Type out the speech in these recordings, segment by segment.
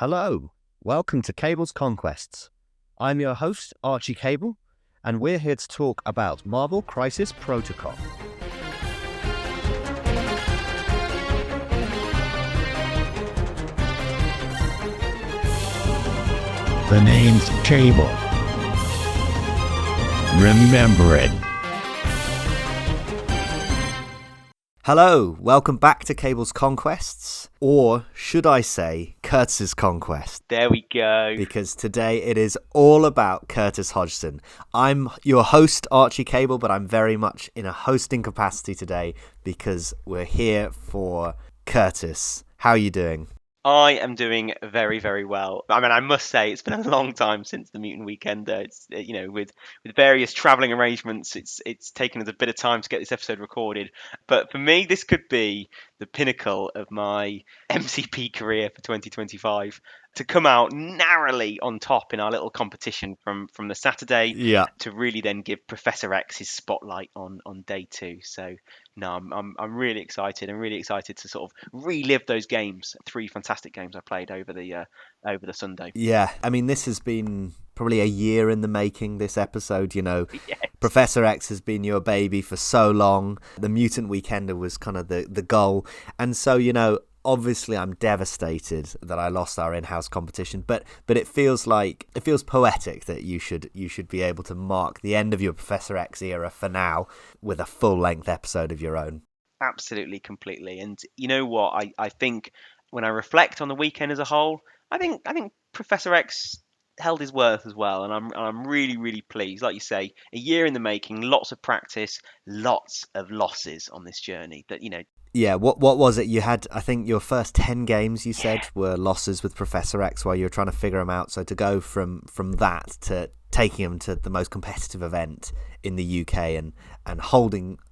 Hello, welcome to Cable's Conquests. I'm your host, Archie Cable, and we're here to talk about Marvel Crisis Protocol. The name's Cable. Remember it. Hello, welcome back to Cable's Conquests, or should I say, Curtis's Conquest. There we go. Because today it is all about Curtis Hodgson. I'm your host, Archie Cable, but I'm very much in a hosting capacity today because we're here for Curtis. How are you doing? I am doing very, very well. I mean, I must say it's been a long time since the Mutant Weekender. It's with various travelling arrangements, it's taken us a bit of time to get this episode recorded. But for me, this could be the pinnacle of my MCP career for 2025. To come out narrowly on top in our little competition from the Saturday, to really then give Professor X his spotlight on day two. So no, I'm really excited. I'm really excited to sort of relive those games. 3 fantastic games I played over the Sunday. Yeah, I mean, this has been probably a year in the making, this episode, Yes. Professor X has been your baby for so long. The Mutant Weekender was kind of the goal. And so, obviously I'm devastated that I lost our in-house competition, but it feels poetic that you should be able to mark the end of your Professor X era for now with a full-length episode of your own. Absolutely, completely. And you know what? I think when I reflect on the weekend as a whole, I think Professor X held his worth as well, and I'm really, really pleased. Like you say, a year in the making, lots of practice, lots of losses on this journey. Yeah, what was it? You had, I think, your first 10 games, you said, were losses with Professor X while you were trying to figure them out. So to go from that to taking him to the most competitive event in the UK and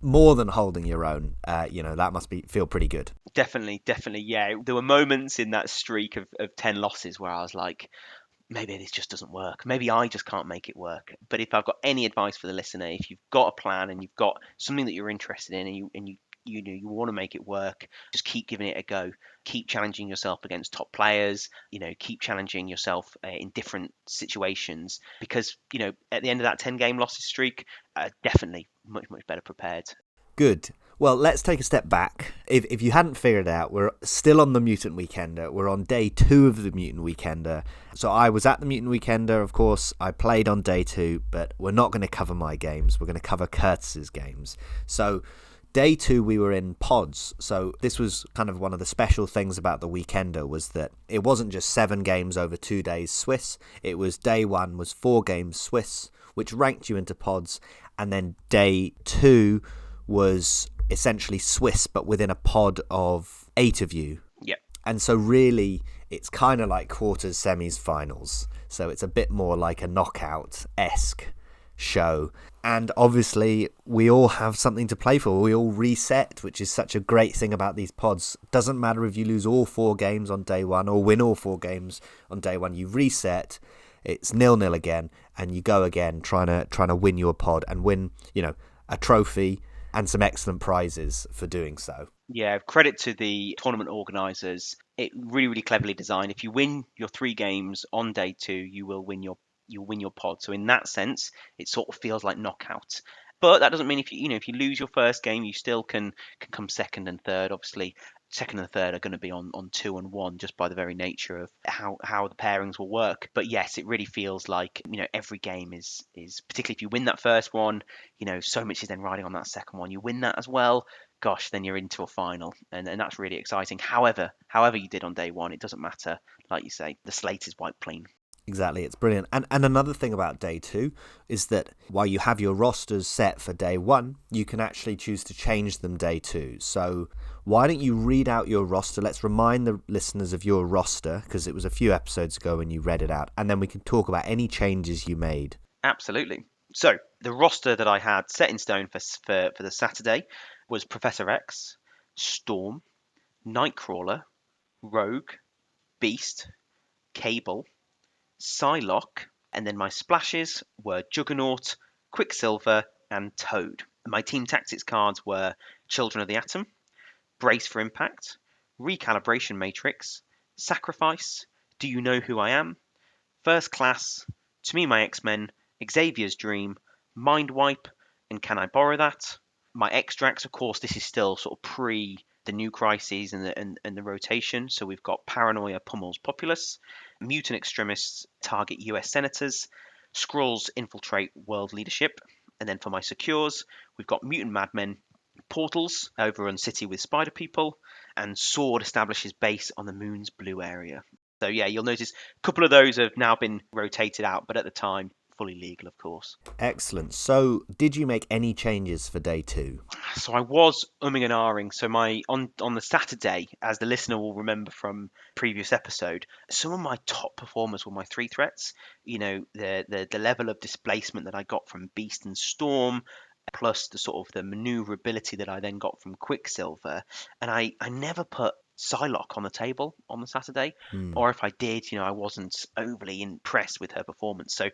more than holding your own, that must feel pretty good. Definitely, yeah. There were moments in that streak of 10 losses where I was like, maybe this just doesn't work. Maybe I just can't make it work. But if I've got any advice for the listener, if you've got a plan and you've got something that you're interested in and you want to make it work, just keep giving it a go. Keep challenging yourself against top players. Keep challenging yourself in different situations because at the end of that 10-game losses streak, definitely much better prepared. Good. Well, let's take a step back. If you hadn't figured it out, we're still on the Mutant Weekender. We're on day 2 of the Mutant Weekender. So I was at the Mutant Weekender, of course. I played on day 2, but we're not going to cover my games. We're going to cover Curtis's games. So day 2, we were in pods. So this was kind of one of the special things about the Weekender was that it wasn't just 7 games over 2 days Swiss. It was day 1 was 4 games Swiss, which ranked you into pods. And then day 2 was essentially Swiss, but within a pod of 8 of you. Yep. And so really, it's kind of like quarters, semis, finals. So it's a bit more like a knockout-esque show. And obviously, we all have something to play for. We all reset, which is such a great thing about these pods. Doesn't matter if you lose all 4 games on day 1 or win all 4 games on day 1. You reset. It's 0-0 again, and you go again, trying to win your pod and win, a trophy and some excellent prizes for doing so. Yeah, credit to the tournament organisers. It really, really cleverly designed. If you win your 3 games on day 2, you will win your pod. So in that sense, it sort of feels like knockout. But that doesn't mean if you lose your first game, you still can come second and third. Obviously, second and third are going to be on 2 and 1 just by the very nature of how the pairings will work. But yes, it really feels like every game is particularly if you win that first one, so much is then riding on that second one. You win that as well, gosh, then you're into a final, and that's really exciting. However you did on day 1, it doesn't matter. Like you say, the slate is wiped clean. Exactly, it's brilliant. And another thing about day 2 is that while you have your rosters set for day 1, you can actually choose to change them day 2. So why don't you read out your roster? Let's remind the listeners of your roster, because it was a few episodes ago when you read it out, and then we can talk about any changes you made. Absolutely. So the roster that I had set in stone for the Saturday was Professor X, Storm, Nightcrawler, Rogue, Beast, Cable, Psylocke, and then my splashes were Juggernaut, Quicksilver, and Toad. My team tactics cards were Children of the Atom, Brace for Impact, Recalibration Matrix, Sacrifice, Do You Know Who I Am, First Class, To Me My X-Men, Xavier's Dream, Mind Wipe, and Can I Borrow That? My extracts, of course, this is still sort of pre the new crises and the rotation. So we've got Paranoia pummels Populace, Mutant Extremists target US senators, Skrulls infiltrate world leadership, and then for my secures, we've got Mutant Madmen, Portals overrun city with spider people, and Sword establishes base on the moon's blue area. So yeah, you'll notice a couple of those have now been rotated out, but at the time, fully legal, of course. Excellent. So, did you make any changes for day 2? So I was umming and ahhing. So my on the Saturday, as the listener will remember from previous episode, some of my top performers were my 3 threats. You know, the level of displacement that I got from Beast and Storm, plus the sort of the maneuverability that I then got from Quicksilver, and I never put Psylocke on the table on the Saturday, or if I did, I wasn't overly impressed with her performance. So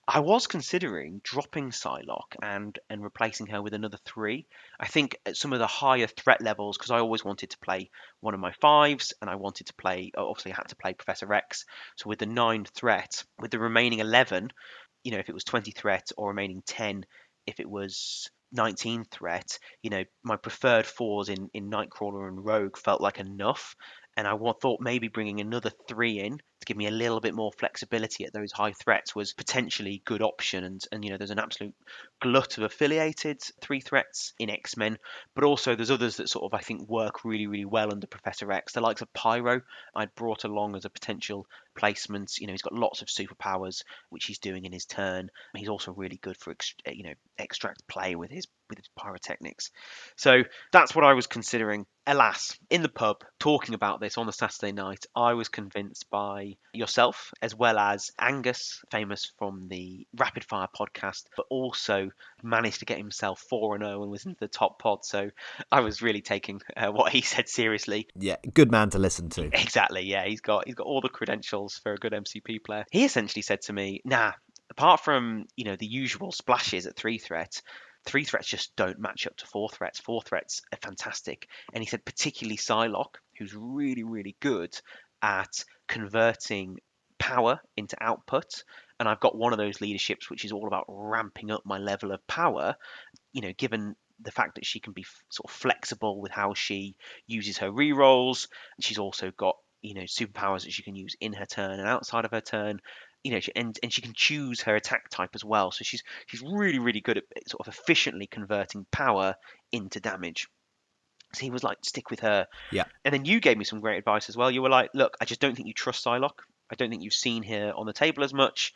I was considering dropping Psylocke and replacing her with another 3. I think at some of the higher threat levels, because I always wanted to play one of my 5s, and I wanted to play, obviously I had to play Professor X. So with the 9 threat, with the remaining 11, if it was 20 threat or remaining 10, if it was 19 threat, my preferred 4s in Nightcrawler and Rogue felt like enough. And I thought maybe bringing another 3 in to give me a little bit more flexibility at those high threats was potentially a good option. And there's an absolute glut of affiliated 3 threats in X-Men, but also there's others that sort of I think work really, really well under Professor X. The likes of Pyro, I'd brought along as a potential placement. He's got lots of superpowers, which he's doing in his turn. He's also really good for extract play with his pyrotechnics. So that's what I was considering. Alas, in the pub, talking about this on a Saturday night, I was convinced by yourself, as well as Angus, famous from the Rapid Fire podcast, but also managed to get himself 4-0 and was into the top pod. So I was really taking what he said seriously. Yeah, good man to listen to. Exactly, yeah. He's got all the credentials for a good MCP player. He essentially said to me, nah, apart from, the usual splashes at 3 threat, 3 threats just don't match up to 4 threats. 4 threats are fantastic. And he said particularly Psylocke, who's really, really good at converting power into output. And I've got one of those leaderships which is all about ramping up my level of power, given the fact that she can be sort of flexible with how she uses her rerolls. She's also got, superpowers that she can use in her turn and outside of her turn. And she can choose her attack type as well. So she's really, really good at sort of efficiently converting power into damage. So he was like, stick with her. Yeah. And then you gave me some great advice as well. You were like, look, I just don't think you trust Psylocke. I don't think you've seen her on the table as much.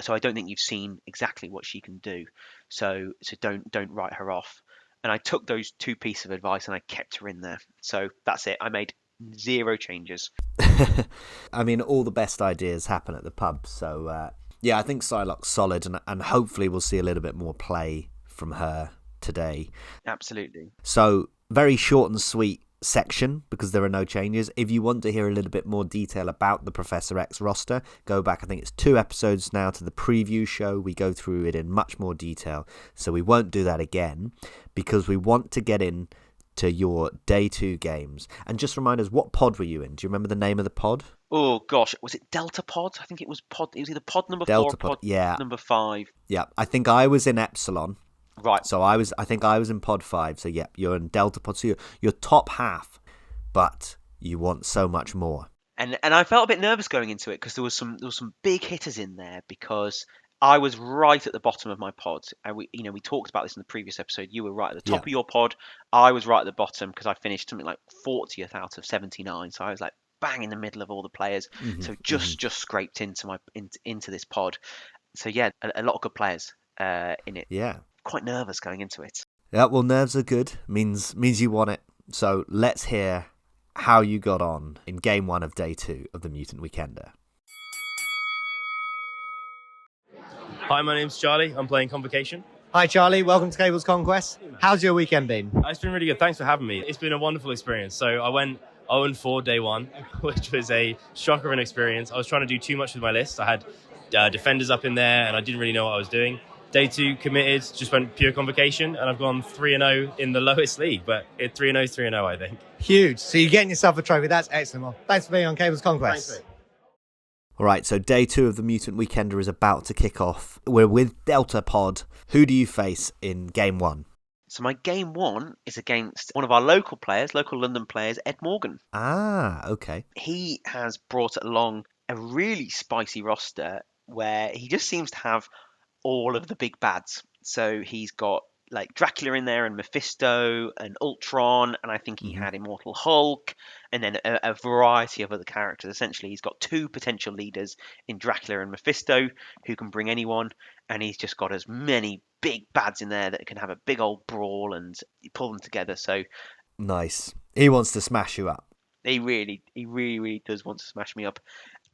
So I don't think you've seen exactly what she can do. So don't write her off. And I took those 2 pieces of advice and I kept her in there. So that's it. I made 0 changes. I mean, all the best ideas happen at the pub. So, yeah, I think Psylocke's solid, and hopefully we'll see a little bit more play from her today. Absolutely. So, very short and sweet section because there are no changes. If you want to hear a little bit more detail about the Professor X roster, go back, I think it's 2 episodes now to the preview show. We go through it in much more detail. So we won't do that again because we want to get in to your day 2 games. And just remind us, what pod were you in? Do you remember the name of the pod? Oh gosh, was it Delta Pod? I think it was pod. It was either pod number Delta 4 or pod yeah. number 5. Yeah, I think I was in Epsilon. Right. So I think I was in pod 5. So yeah, you're in Delta Pod. So you're top half, but you want so much more. And I felt a bit nervous going into it because there was some big hitters in there because I was right at the bottom of my pod. And we talked about this in the previous episode. You were right at the top of your pod. I was right at the bottom because I finished something like 40th out of 79. So I was like bang in the middle of all the players. Mm-hmm. So just scraped into this pod. So yeah, a lot of good players in it. Yeah. Quite nervous going into it. Yeah, well, nerves are good. Means you want it. So let's hear how you got on in game 1 of day 2 of the Mutant Weekender. Hi, my name's Charlie. I'm playing Convocation. Hi, Charlie. Welcome to Cable's Conquests. How's your weekend been? It's been really good. Thanks for having me. It's been a wonderful experience. So I went 0-4 day 1, which was a shocker of an experience. I was trying to do too much with my list. I had defenders up in there, and I didn't really know what I was doing. Day 2 committed, just went pure Convocation, and I've gone 3-0 in the lowest league, but 3-0 is 3-0, I think. Huge. So you're getting yourself a trophy. That's excellent. Well, thanks for being on Cable's Conquests. Thanks, mate. All right, so day 2 of the Mutant Weekender is about to kick off. We're with Delta Pod. Who do you face in game 1? So my game 1 is against one of our local players, local London players, Ed Morgan. Ah, okay. He has brought along a really spicy roster where he just seems to have all of the big bads. So he's got like Dracula in there and Mephisto and Ultron, and I think he had Immortal Hulk, and then a variety of other characters. Essentially, he's got 2 potential leaders in Dracula and Mephisto who can bring anyone, and he's just got as many big bads in there that can have a big old brawl and pull them together. So Nice. He wants to smash you up. he really does want to smash me up.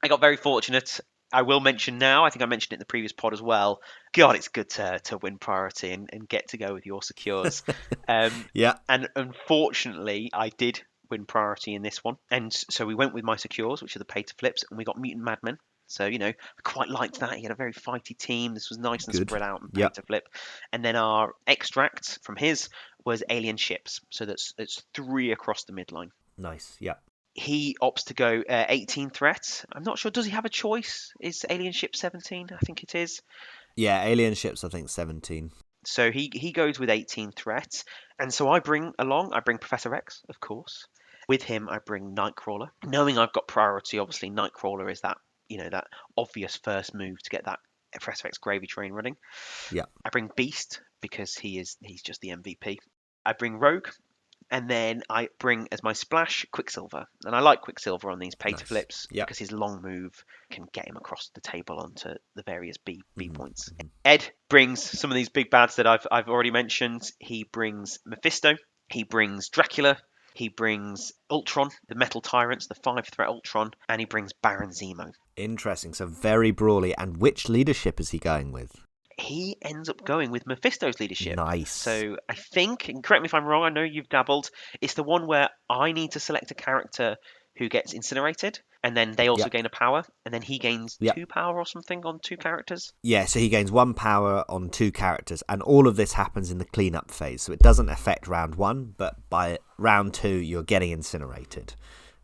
I got very fortunate. I will mention now, I think I mentioned it in the previous pod as well. God, it's good to win priority and get to go with your secures. Yeah. And unfortunately, I did win priority in this one. And so we went with my secures, which are the pay to flips, and we got Mutant Madmen. So, I quite liked that. He had a very fighty team. This was nice and Good. spread out and pay Yep. to flip. And then our extract from his was alien ships. So it's 3 across the midline. Nice. Yeah. He opts to go 18 threat. I'm not sure. Does he have a choice? Is alien ship 17? I think it is. Yeah, alien ships, I think 17. So he goes with 18 threat. And so I bring Professor X, of course. With him, I bring Nightcrawler. Knowing I've got priority, obviously, Nightcrawler is that, that obvious first move to get that Professor X gravy train running. Yeah. I bring Beast because he's just the MVP. I bring Rogue. And then I bring as my splash Quicksilver. And I like Quicksilver on these pay to flips because his long move can get him across the table onto the various B points. Ed brings some of these big bads that I've already mentioned. He brings Mephisto. He brings Dracula. He brings Ultron, the Metal Tyrants, the 5-threat Ultron. And he brings Baron Zemo. Interesting. So very brawly. And which leadership is he going with? He ends up going with Mephisto's leadership. Nice. So I think, and correct me if I'm wrong, I know you've dabbled, it's the one where I need to select a character who gets incinerated, and then they also gain a power, and then he gains 2 power or something on 2 characters. Yeah, so he gains 1 power on 2 characters, and all of this happens in the cleanup phase. So it doesn't affect round 1, but by round 2, you're getting incinerated.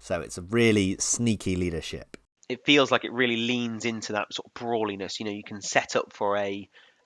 So it's a really sneaky leadership. It feels like it really leans into that sort of brawliness. You can set up for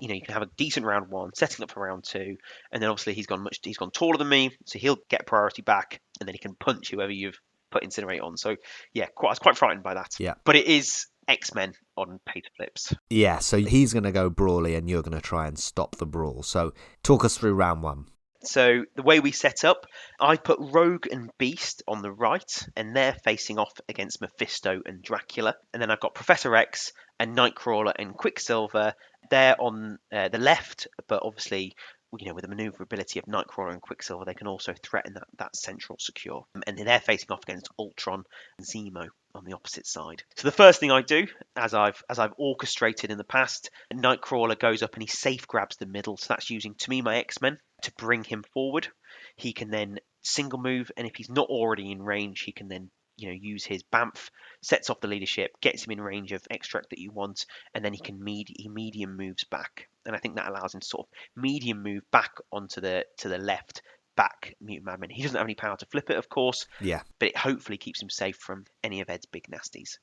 you can have a decent round 1, setting up for round 2, and then obviously he's gone taller than me, so he'll get priority back, and then he can punch whoever you've put incinerate on. So yeah, I was quite frightened by that. Yeah, but it is X-Men on pay to flips. Yeah, so he's going to go brawly, and you're going to try and stop the brawl. So talk us through round 1. So the way we set up, I put Rogue and Beast on the right, and they're facing off against Mephisto and Dracula. And then I've got Professor X and Nightcrawler and Quicksilver. They're on the left, but obviously, with the maneuverability of Nightcrawler and Quicksilver, they can also threaten that central secure. And they're facing off against Ultron and Zemo on the opposite side. So the first thing I do, as I've orchestrated in the past, Nightcrawler goes up and he safe grabs the middle. So that's using, to me, my X-Men to bring him forward. He can then single move, and if he's not already in range, he can then use his Bamf, sets off the leadership, gets him in range of extract that you want, and then he can medium moves back. And I think that allows him to sort of medium move back onto the left back Mutant Madman. He doesn't have any power to flip it, of course. Yeah. But it hopefully keeps him safe from any of Ed's big nasties.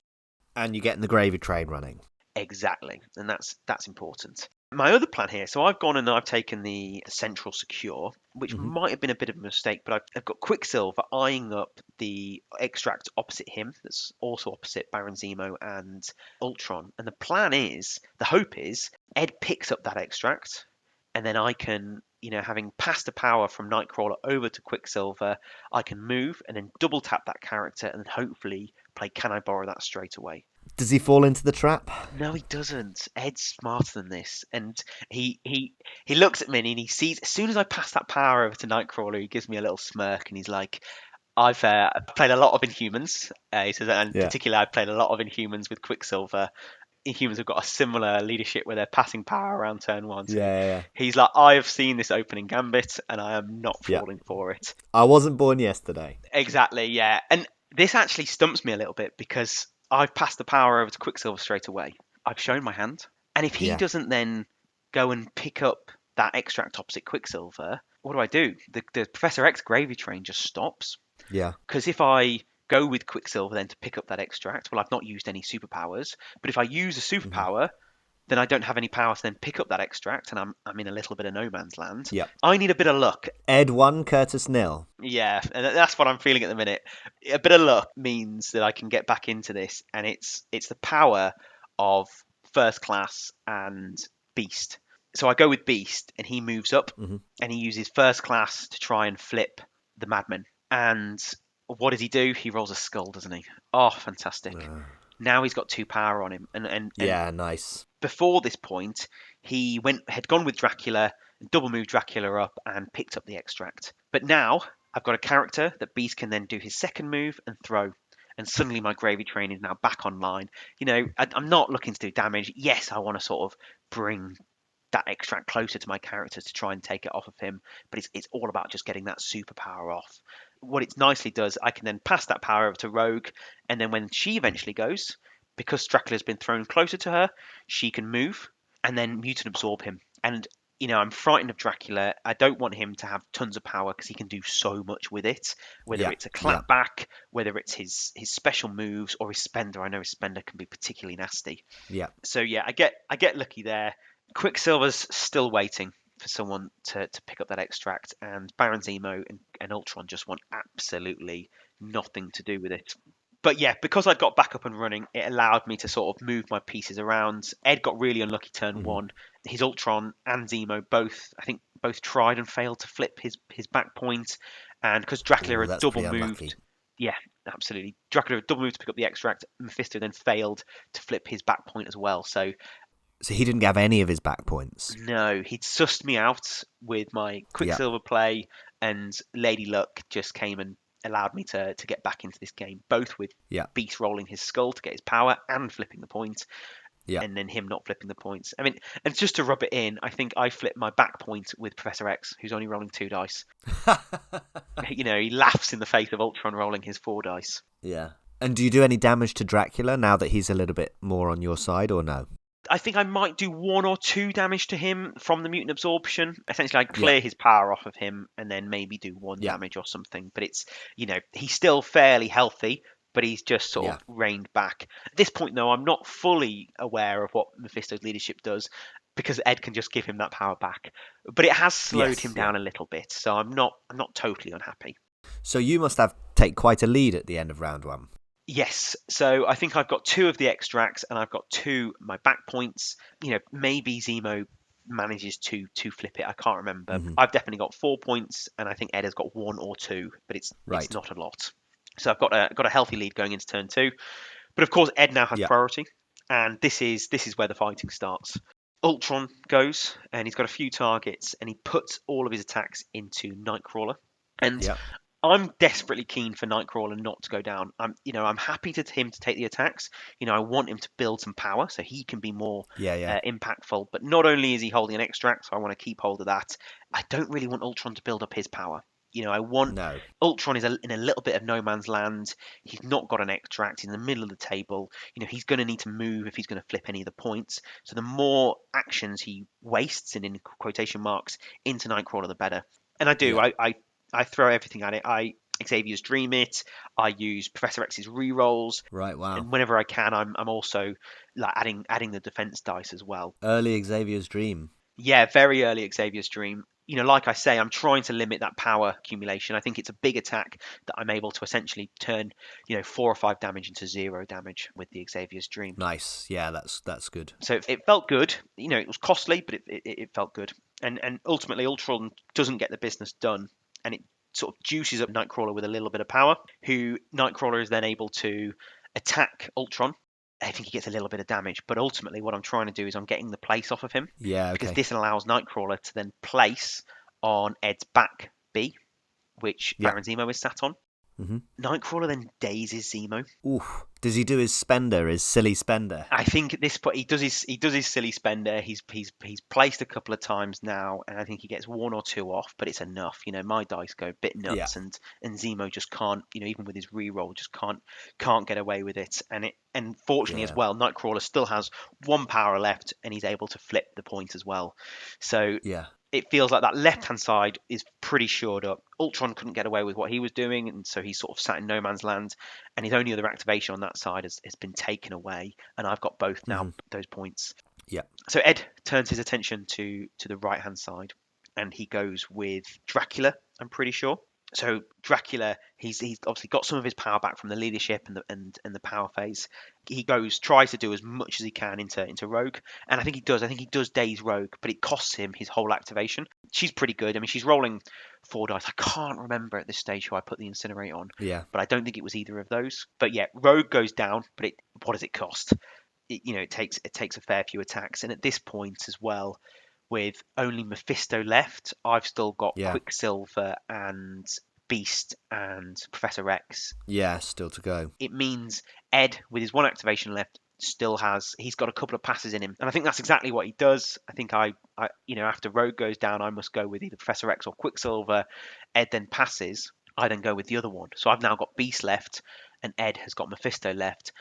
And you're getting the gravy train running. Exactly. And that's important. My other plan here, so I've gone and I've taken the central secure, which might have been a bit of a mistake, but I've got Quicksilver eyeing up the extract opposite him, that's also opposite Baron Zemo and Ultron. And the hope is, Ed picks up that extract, and then I can, having passed the power from Nightcrawler over to Quicksilver, I can move and then double tap that character and hopefully play Can I Borrow That straight away. Does he fall into the trap? No, he doesn't. Ed's smarter than this, and he looks at me and he sees, as soon as I pass that power over to Nightcrawler, he gives me a little smirk and he's like, "I've played a lot of Inhumans." He says, and particularly I've played a lot of Inhumans with Quicksilver. Inhumans have got a similar leadership where they're passing power around turn 1. So Yeah. he's like, "I have seen this opening gambit, and I am not falling for it." I wasn't born yesterday. Exactly, yeah. And this actually stumps me a little bit because I've passed the power over to Quicksilver straight away. I've shown my hand. And if he doesn't then go and pick up that extract opposite Quicksilver, what do? The Professor X gravy train just stops. Yeah. Because if I go with Quicksilver then to pick up that extract. Well, I've not used any superpowers, but if I use a superpower, then I don't have any power to then pick up that extract, and I'm in a little bit of no man's land. Yep. I need a bit of luck. Ed 1, Curtis 0. Yeah, and that's what I'm feeling at the minute. A bit of luck means that I can get back into this, and it's the power of First Class and Beast. So I go with Beast, and he moves up, and he uses First Class to try and flip the Madman. And what does he do? He rolls a skull, doesn't he? Oh, fantastic. Now he's got 2 power on him. And Yeah, nice. before this point, he had gone with Dracula, double moved Dracula up, and picked up the extract. But now I've got a character that Beast can then do his second move and throw. And suddenly my gravy train is now back online. I'm not looking to do damage. Yes, I want to sort of bring that extract closer to my character to try and take it off of him, but it's all about just getting that superpower off. What it nicely does, I can then pass that power over to Rogue, and then when she eventually goes, because Dracula's been thrown closer to her, she can move and then mutant absorb him. And I'm frightened of Dracula. I don't want him to have tons of power because he can do so much with it, whether it's a clapback, whether it's his special moves or his spender. I know his spender can be particularly nasty. Yeah. So yeah, I get lucky there. Quicksilver's still waiting for someone to pick up that extract, and Baron Zemo and Ultron just want absolutely nothing to do with it. But yeah, because I got back up and running, it allowed me to sort of move my pieces around. Ed got really unlucky turn 1. His Ultron and Zemo both tried and failed to flip his back point, and because Dracula had double moved. Yeah, absolutely. Dracula had double moved to pick up the extract. Mephisto then failed to flip his back point as well. So he didn't have any of his back points. No, he'd sussed me out with my Quicksilver play, and Lady Luck just came and allowed me to get back into this game, both with Beast rolling his skull to get his power and flipping the point, and then him not flipping the points. I mean, and just to rub it in, I think I flipped my back point with Professor X, who's only rolling 2 dice. He laughs in the face of Ultron rolling his 4 dice. Yeah. And do you do any damage to Dracula now that he's a little bit more on your side, or no? I think I might do 1 or 2 damage to him from the mutant absorption. Essentially, I clear his power off of him and then maybe do 1 damage or something. But it's, he's still fairly healthy, but he's just sort of reined back. At this point, though, I'm not fully aware of what Mephisto's leadership does because Ed can just give him that power back. But it has slowed him down a little bit, so I'm not totally unhappy. So you must take quite a lead at the end of round 1. Yes, so I think I've got 2 of the extracts and I've got 2 my back points. Maybe Zemo manages to flip it. I can't remember. I've definitely got 4 points, and I think Ed has got 1 or 2, but it's not a lot. So I've got a healthy lead going into turn 2. But of course, Ed now has priority, and this is where the fighting starts. Ultron goes, and he's got a few targets, and he puts all of his attacks into Nightcrawler. And I'm desperately keen for Nightcrawler not to go down. I'm happy to him to take the attacks. I want him to build some power so he can be more impactful. But not only is he holding an extract, so I want to keep hold of that. I don't really want Ultron to build up his power. I want Ultron is in a little bit of no man's land. He's not got an extract. He's in the middle of the table. He's going to need to move if he's going to flip any of the points. So the more actions he wastes, and in quotation marks, into Nightcrawler, the better. And I do. I throw everything at it. Xavier's Dream It. I use Professor X's rerolls. Right, wow. And whenever I can, I'm also like adding the defense dice as well. Early Xavier's Dream. Yeah, very early Xavier's Dream. Like I say, I'm trying to limit that power accumulation. I think it's a big attack that I'm able to essentially turn, 4 or 5 damage into 0 damage with the Xavier's Dream. Nice. Yeah, that's good. So it felt good. It was costly, but it felt good. And ultimately, Ultron doesn't get the business done. And it sort of juices up Nightcrawler with a little bit of power, who Nightcrawler is then able to attack Ultron. I think he gets a little bit of damage, but ultimately what I'm trying to do is I'm getting the place off of him. Yeah, okay. Because this allows Nightcrawler to then place on Ed's back B, which Baron Zemo is sat on. Nightcrawler then dazes Zemo. Oof. Does he do his spender, his silly spender? I think at this point he does his silly spender. He's placed a couple of times now, and I think he gets 1 or 2 off, but it's enough. My dice go a bit nuts, and Zemo just can't, even with his reroll, just can't get away with it. And fortunately as well, Nightcrawler still has 1 power left, and he's able to flip the point as well. So it feels like that left-hand side is pretty shored up. Ultron couldn't get away with what he was doing, and so he's sort of sat in no man's land. And his only other activation on that side has been taken away, and I've got both now, those points. Yeah. So Ed turns his attention to the right-hand side, and he goes with Dracula, I'm pretty sure. So Dracula, he's obviously got some of his power back from the leadership and the power phase. He tries to do as much as he can into Rogue, and I think he does. I think he does daze Rogue, but it costs him his whole activation. She's pretty good. I mean, she's rolling 4 dice. I can't remember at this stage who I put the incinerate on. Yeah. But I don't think it was either of those. But yeah, Rogue goes down, but what does it cost? It takes a fair few attacks, and at this point as well, with only Mephisto left, I've still got Quicksilver and Beast and Professor X. Yeah, still to go. It means Ed, with his 1 activation left, he's got a couple of passes in him, and I think that's exactly what he does. I think I after Rogue goes down, I must go with either Professor X or Quicksilver. Ed then passes. I then go with the other one. So I've now got Beast left, and Ed has got Mephisto left.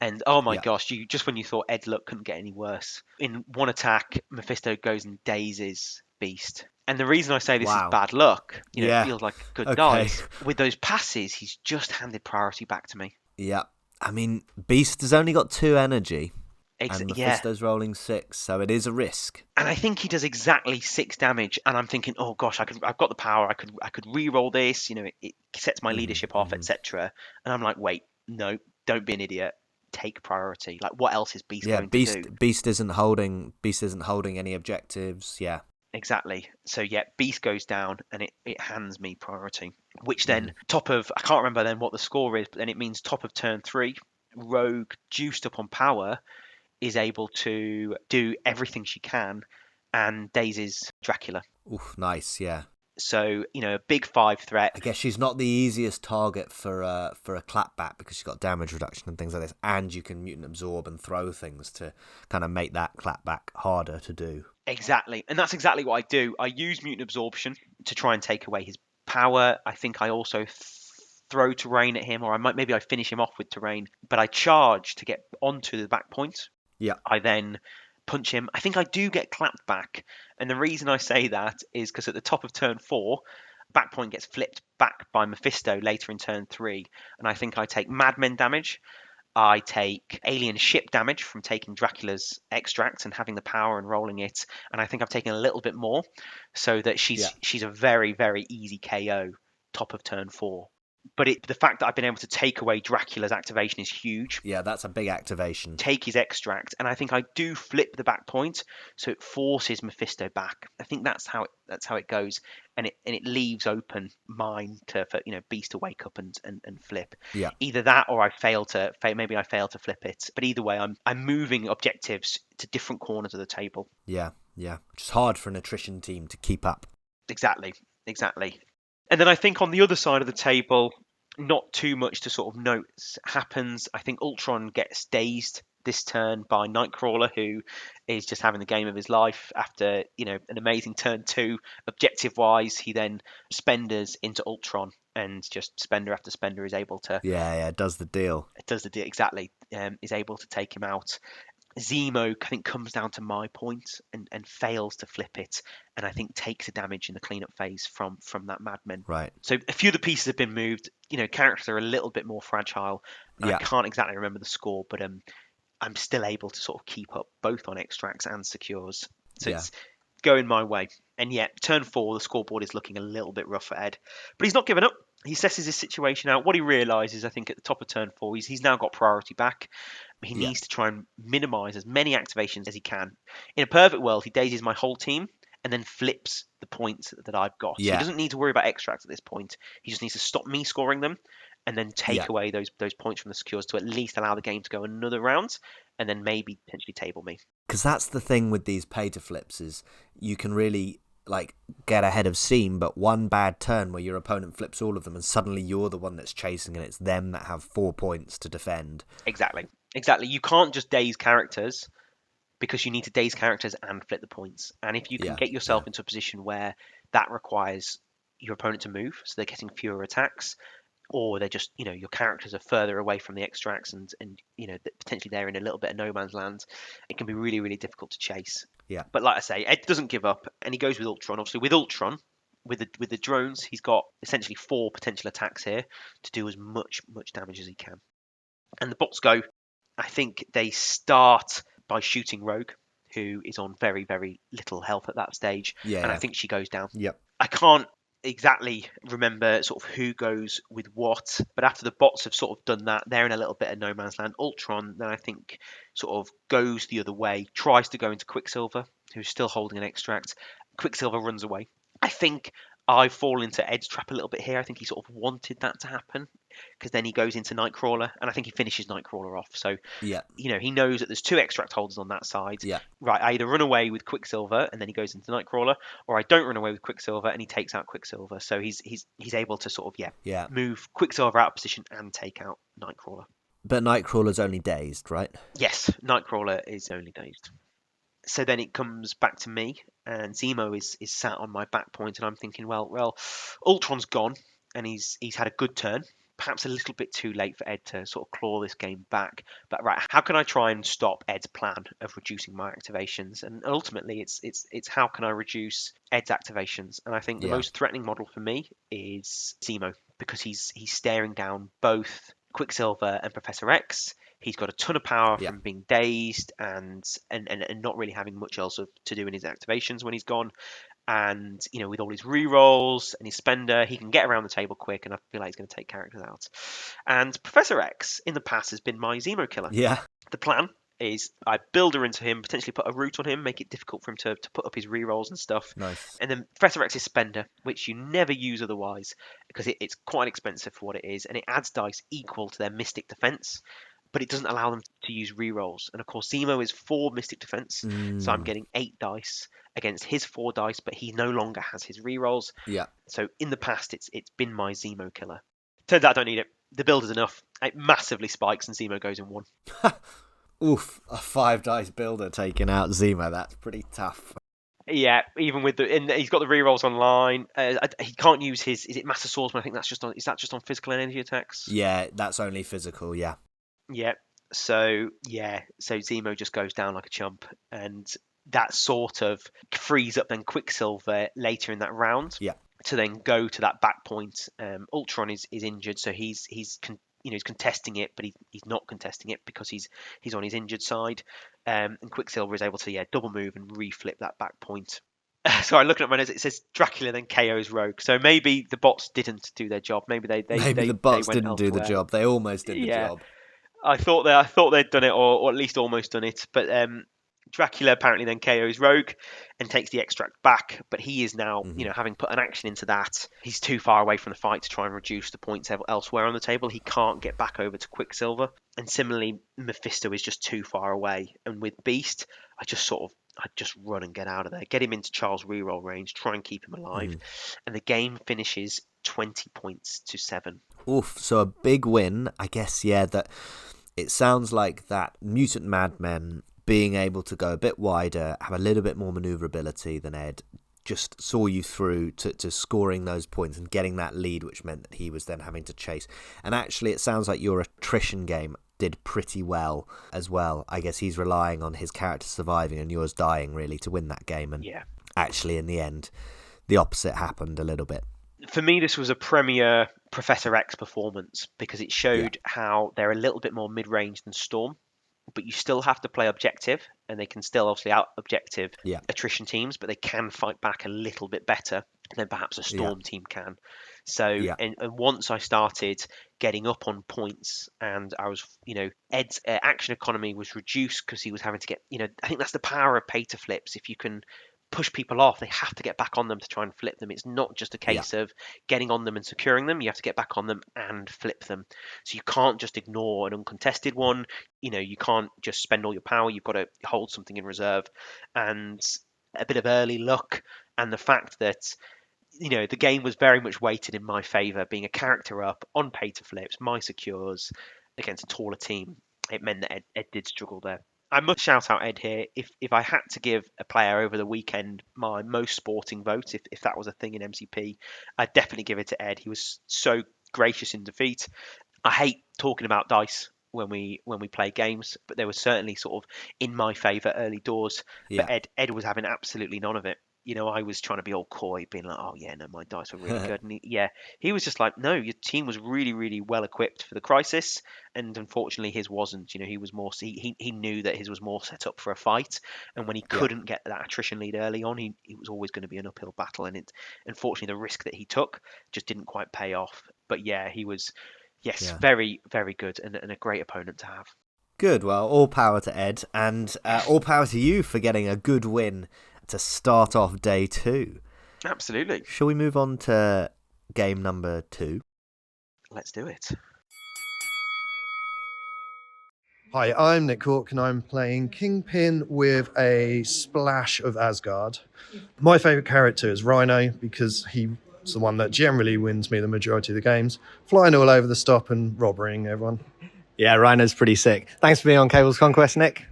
And oh my gosh, just when you thought Ed's luck couldn't get any worse, in 1 attack, Mephisto goes and dazes Beast. And the reason I say this is bad luck, it feels like good dice. With those passes, he's just handed priority back to me. Yeah. I mean, Beast has only got 2 energy. And Mephisto's rolling 6, so it is a risk. And I think he does exactly 6 damage, and I'm thinking, oh gosh, I've got the power. I could re-roll this. It sets my leadership off, etc. And I'm like, wait, no, don't be an idiot. Take priority. Like, what else is Beast going to do? Beast isn't holding any objectives. Yeah. Exactly. So yeah, Beast goes down, and it hands me priority. Which then I can't remember then what the score is, but then it means top of turn 3, Rogue, juiced up on power, is able to do everything she can and dazes Dracula. Oof, nice, yeah. So, a big 5 threat. I guess she's not the easiest target for a clapback because she's got damage reduction and things like this, and you can mutant absorb and throw things to kind of make that clapback harder to do. Exactly, and that's exactly what I do. I use mutant absorption to try and take away his power. I think I also throw terrain at him, or maybe I finish him off with terrain, but I charge to get onto the back point. Yeah. I then punch him. I think I do get clapped back, and the reason I say that is because at the top of turn 4, back point gets flipped back by Mephisto later in turn 3, and I think I take Madmen damage. I take alien ship damage from taking Dracula's extract and having the power and rolling it, and I think I've taken a little bit more, so that she's a very, very easy KO top of turn 4. But the fact that I've been able to take away Dracula's activation is huge. Yeah, that's a big activation. Take his extract, and I think I do flip the back point, so it forces Mephisto back. I think that's how it goes, and it leaves open mine for Beast to wake up and flip. Yeah. Either that, or maybe I fail to flip it. But either way, I'm moving objectives to different corners of the table. Yeah, yeah. Which is hard for an attrition team to keep up. Exactly. And then I think on the other side of the table, not too much to sort of note happens. I think Ultron gets dazed this turn by Nightcrawler, who is just having the game of his life after, an amazing turn 2. Objective-wise, he then spenders into Ultron, and just spender after spender is able to... Yeah, does the deal. It does the deal, exactly. Is able to take him out. Zemo, I think, comes down to my point and fails to flip it, and I think takes a damage in the cleanup phase from that Madman. Right. So a few of the pieces have been moved. Characters are a little bit more fragile. I can't exactly remember the score, but I'm still able to sort of keep up both on extracts and secures. So it's going my way. And yet, turn 4, the scoreboard is looking a little bit rough for Ed. But he's not given up. He assesses his situation out. What he realises, I think, at the top of turn 4, he's now got priority back. He needs to try and minimise as many activations as he can. In a perfect world, he dazes my whole team and then flips the points that I've got. So he doesn't need to worry about extracts at this point. He just needs to stop me scoring them and then take away those points from the secures to at least allow the game to go another round and then maybe potentially table me. Because that's the thing with these pay-to-flips is you can really get ahead of steam, but one bad turn where your opponent flips all of them and suddenly you're the one that's chasing and it's them that have 4 points to defend. Exactly. You can't just daze characters because you need to daze characters and flip the points. And if you can get yourself into a position where that requires your opponent to move, so they're getting fewer attacks, or they're just, your characters are further away from the extracts, and potentially they're in a little bit of no man's land. It can be really, really difficult to chase. Yeah. But like I say, Ed doesn't give up, and he goes with Ultron. Obviously, with Ultron, with the drones, he's got essentially 4 potential attacks here to do as much damage as he can. And the bots go. I think they start by shooting Rogue, who is on very, very little health at that stage, Yeah. and I think she goes down. Yep. I can't exactly remember sort of who goes with what, but after the bots have sort of done that, they're in a little bit of no man's land. Ultron then I think sort of goes the other way, tries to go into Quicksilver, who's still holding an extract. Quicksilver runs away. I think I fall into Ed's trap a little bit here. I think he sort of wanted that to happen, because then he goes into Nightcrawler, and I think he finishes Nightcrawler off. So, Yeah. he knows that there's 2 extract holders on that side. Yeah. Right, I either run away with Quicksilver and then he goes into Nightcrawler, or I don't run away with Quicksilver and he takes out Quicksilver. So he's able to sort of Yeah. move Quicksilver out of position and take out Nightcrawler. But Nightcrawler's only dazed, right? Yes, Nightcrawler is only dazed. So then it comes back to me, and Zemo is sat on my back point, and I'm thinking, well, Ultron's gone, and he's had a good turn. Perhaps a little bit too late for Ed to sort of claw this game back. But right, how can I try and stop Ed's plan of reducing my activations? And ultimately, it's how can I reduce Ed's activations? And I think the most threatening model for me is Zemo, because he's staring down both Quicksilver and Professor X. He's got a ton of power from being dazed and not really having much else to do in his activations when he's gone. And, with all his rerolls and his spender, he can get around the table quick, and I feel like he's going to take characters out. And Professor X, in the past, has been my Zemo killer. Yeah. The plan is I build her into him, potentially put a root on him, make it difficult for him to put up his rerolls and stuff. Nice. And then Professor X's spender, which you never use otherwise, because it's quite expensive for what it is, and it adds dice equal to their Mystic Defense, but it doesn't allow them to use rerolls. And of course, Zemo is 4 Mystic Defense, so I'm getting 8 dice against his 4 dice, but he no longer has his rerolls. Yeah. So in the past, it's been my Zemo killer. Turns out I don't need it. The build is enough. It massively spikes, and Zemo goes in 1. Oof, a 5 dice builder taking out Zemo. That's pretty tough. Yeah, even with and he's got the rerolls online. He can't use his. Is it Master Swordsman? I think that's just on. Is that just on physical energy attacks? Yeah, that's only physical. Yeah. Yeah. So Zemo just goes down like a chump, and that sort of frees up then Quicksilver later in that round. Yeah. To then go to that back point. Ultron is injured, so he's contesting it, but he's not contesting it because he's on his injured side. And Quicksilver is able to double move and reflip that back point. Sorry, looking at my notes, it says Dracula then KOs Rogue. So maybe the bots didn't do their job. Maybe the bots didn't do the job. They almost did the job. I thought they'd done it, or at least almost done it. But Dracula apparently then KOs Rogue and takes the extract back, but he is now, having put an action into that, he's too far away from the fight to try and reduce the points elsewhere on the table. He can't get back over to Quicksilver. And similarly, Mephisto is just too far away. And with Beast, I just run and get out of there, get him into Charles reroll range, try and keep him alive. And the game finishes 20 points to 7. Oof, so a big win, I guess, that it sounds like that Mutant Madmen being able to go a bit wider, have a little bit more maneuverability than Ed, just saw you through to scoring those points and getting that lead, which meant that he was then having to chase. And actually, it sounds like your attrition game did pretty well as well. I guess he's relying on his character surviving and yours dying, really, to win that game. And actually, in the end, the opposite happened a little bit. For me, this was a premier Professor X performance, because it showed how they're a little bit more mid-range than Storm. But you still have to play objective, and they can still obviously out-objective attrition teams, but they can fight back a little bit better than perhaps a Storm team can. So, and once I started getting up on points, and I was, Ed's action economy was reduced because he was having to get, I think that's the power of pay-to-flips. If you can push people off, they have to get back on them to try and flip them. It's not just a case of getting on them and securing them. You have to get back on them and flip them. So you can't just ignore an uncontested one. You can't just spend all your power. You've got to hold something in reserve. And a bit of early luck, and the fact that the game was very much weighted in my favor, being a character up on pay to flips, my secures against a taller team. It meant that Ed did struggle there. I must shout out Ed here. If I had to give a player over the weekend my most sporting vote, if that was a thing in MCP, I'd definitely give it to Ed. He was so gracious in defeat. I hate talking about dice when we play games, but they were certainly sort of in my favour early doors. But Yeah. Ed was having absolutely none of it. I was trying to be all coy, being like, "Oh yeah, no, my dice were really good." And he was just like, "No, your team was really, really well equipped for the crisis." And unfortunately, his wasn't. He was more. He knew that his was more set up for a fight. And when he Yeah. couldn't get that attrition lead early on, it was always going to be an uphill battle. And unfortunately, the risk that he took just didn't quite pay off. But yeah, he was. Yes, Yeah. very, very good and a great opponent to have. Good. Well, all power to Ed, and all power to you for getting a good win to start off day 2. Absolutely. Shall we move on to game number 2? Let's do it. Hi, I'm Nick Cork and I'm playing Kingpin with a splash of Asgard. My favourite character is Rhino because he's the one that generally wins me the majority of the games, flying all over the stop and robbering everyone. Yeah, Rhino's pretty sick. Thanks for being on Cable's Conquest, Nick.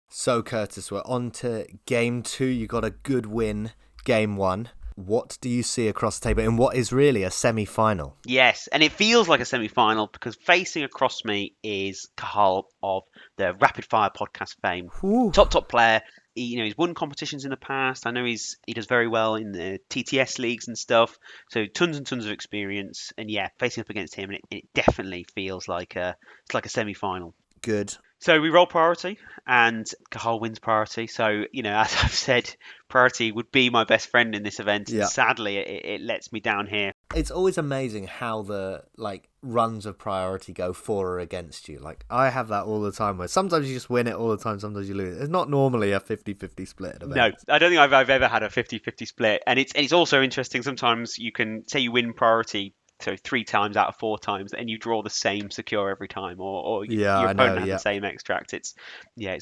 So, Curtis, we're on to game 2. You got a good win, game 1. What do you see across the table in what is really a semi-final? Yes, and it feels like a semi-final because facing across me is Carl of the Rapid Fire podcast fame. Ooh. Top player. He's won competitions in the past. I know he does very well in the TTS leagues and stuff. So tons and tons of experience. And yeah, facing up against him, and it definitely feels like it's like a semi-final. Good. So we roll priority, and Cahal wins priority. So, as I've said, priority would be my best friend in this event. Yeah. And sadly, it lets me down here. It's always amazing how the runs of priority go for or against you. I have that all the time where sometimes you just win it all the time, sometimes you lose. It's not normally a 50-50 split at events. No, I don't think I've ever had a 50-50 split. And it's also interesting. Sometimes you can say you win priority, so 3 times out of 4 times, and you draw the same secure every time, or your opponent has the same extract. It's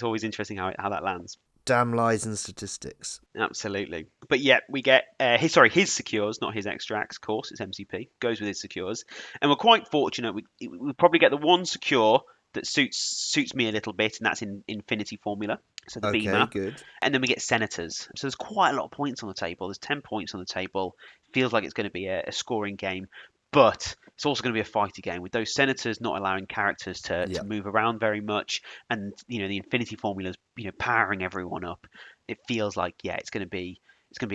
always interesting how that lands. Damn lies and statistics. Absolutely. But yeah, we get his secures, not his extracts, of course. It's MCP. Goes with his secures. And we're quite fortunate. We probably get the one secure that suits me a little bit, and that's in Infinity Formula. So the beamer. Good. And then we get Senators. So there's quite a lot of points on the table. There's 10 points on the table. Feels like it's going to be a scoring game. But it's also going to be a fighty game with those Senators not allowing characters to move around very much, and the Infinity Formula's powering everyone up. It feels like it's going to be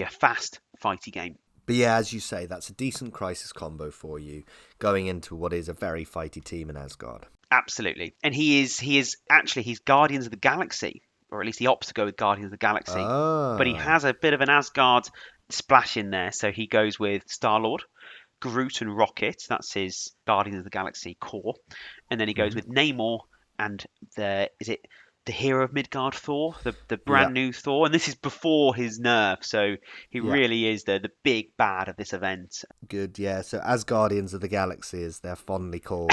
a fast fighty game. But yeah, as you say, that's a decent crisis combo for you going into what is a very fighty team in Asgard. Absolutely, and he's Guardians of the Galaxy, or at least he opts to go with Guardians of the Galaxy. But he has a bit of an Asgard splash in there, so he goes with Star-Lord, Groot and Rocket. That's his Guardians of the Galaxy core. And then he goes with Namor and the hero of Midgard, Thor, the brand new Thor. And this is before his nerf, so he really is the big bad of this event. Good, yeah. So as Guardians of the Galaxy, as they're fondly called.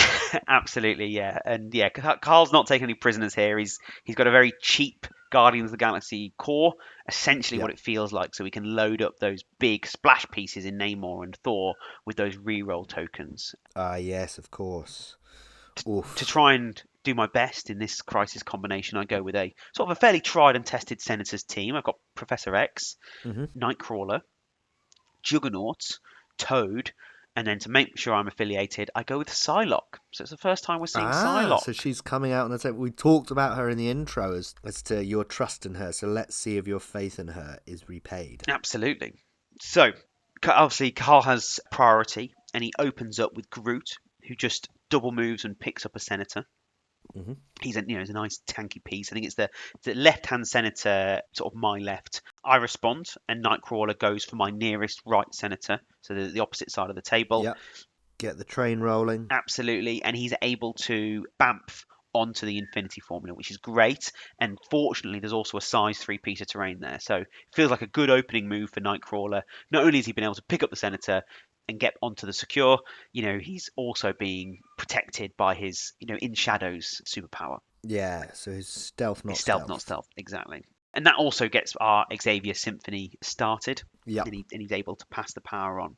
Absolutely, yeah. And yeah, Carl's not taking any prisoners here. He's got a very cheap Guardians of the Galaxy core, essentially what it feels like, so we can load up those big splash pieces in Namor and Thor with those reroll tokens. Yes, of course. To try and do my best in this crisis combination, I go with a sort of a fairly tried and tested Senators team. I've got Professor X, Nightcrawler, Juggernaut, Toad, and then to make sure I'm affiliated, I go with Psylocke. So it's the first time we're seeing Psylocke. So she's coming out on the table. We talked about her in the intro as to your trust in her. So let's see if your faith in her is repaid. Absolutely. So obviously Carl has priority, and he opens up with Groot, who just double moves and picks up a Senator. He's a nice tanky piece. I think it's the left-hand Senator, sort of my left. I respond, and Nightcrawler goes for my nearest right Senator, so the opposite side of the table. Yep. Get the train rolling. Absolutely, and he's able to bamf onto the Infinity Formula, which is great. And fortunately, there's also a size 3 piece of terrain there, so it feels like a good opening move for Nightcrawler. Not only has he been able to pick up the Senator and get onto the secure, he's also being protected by his, in shadows superpower. Yeah, so his stealth, not stealth, exactly. And that also gets our Xavier Symphony started. Yeah. And he's able to pass the power on.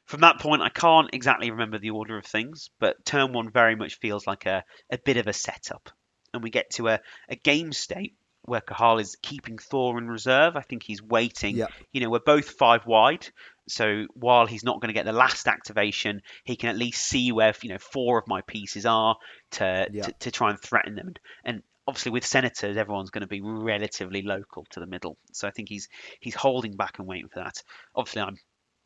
From that point, I can't exactly remember the order of things, but turn 1 very much feels like a bit of a setup. And we get to a game state where Cahal is keeping Thor in reserve. I think he's waiting. Yeah. We're both 5 wide. So while he's not going to get the last activation, he can at least see where 4 of my pieces are to try and threaten them. And obviously with senators, everyone's going to be relatively local to the middle. So I think he's holding back and waiting for that. Obviously,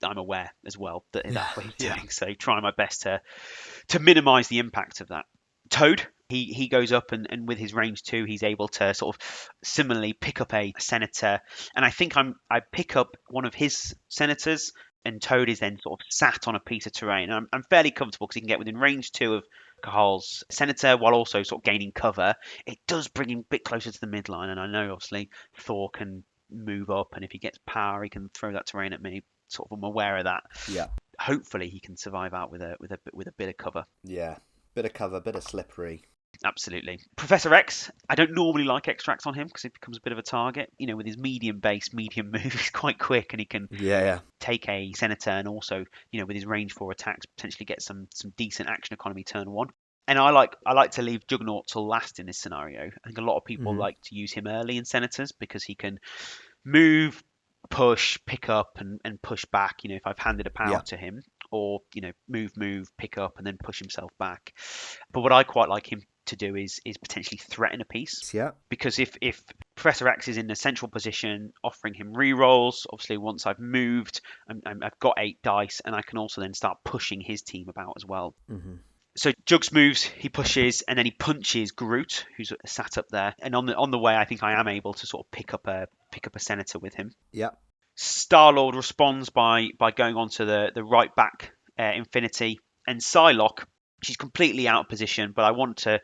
I'm aware as well that that's what he's doing. So trying my best to minimise the impact of that. Toad, he goes up and with his range 2, he's able to sort of similarly pick up a senator. And I think I pick up one of his senators, and Toad is then sort of sat on a piece of terrain. And I'm fairly comfortable because he can get within range 2 of Cahal's senator while also sort of gaining cover. It does bring him a bit closer to the midline, and I know obviously Thor can move up, and if he gets power, he can throw that terrain at me. Sort of, I'm aware of that. Yeah. Hopefully, he can survive out with a bit of cover. Yeah. Bit of cover, bit of slippery. Absolutely. Professor X, I don't normally like extracts on him because it becomes a bit of a target. With his medium base, medium move, he's quite quick and he can take a senator and also, with his range 4 attacks, potentially get some decent action economy turn 1. And I like to leave Juggernaut till last in this scenario. I think a lot of people like to use him early in senators because he can move, push, pick up and push back, if I've handed a power to him, or move, pick up and then push himself back. But what I quite like him to do is potentially threaten a piece. Yeah. Because if Professor X is in a central position, offering him rerolls, obviously once I've moved, I've got 8 dice, and I can also then start pushing his team about as well. Mm-hmm. So Jugs moves, he pushes, and then he punches Groot, who's sat up there. And on the way, I think I am able to sort of pick up a senator with him. Yeah. Star-Lord responds by going onto the right back Infinity, and Psylocke, she's completely out of position, but I want to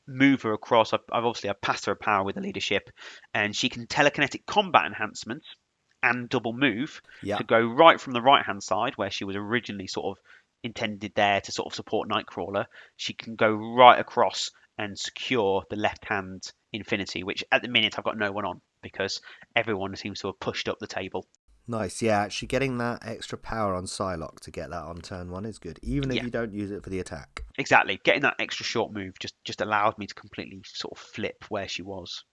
move her across. I've passed her a power with the leadership, and she can telekinetic combat enhancement and double move to go right from the right hand side where she was originally sort of intended there to sort of support Nightcrawler. She can go right across and secure the left hand Infinity, which at the minute I've got no one on because everyone seems to have pushed up the table. Nice, yeah. Actually, getting that extra power on Psylocke to get that on turn 1 is good, even if you don't use it for the attack. Exactly. Getting that extra short move just allowed me to completely sort of flip where she was.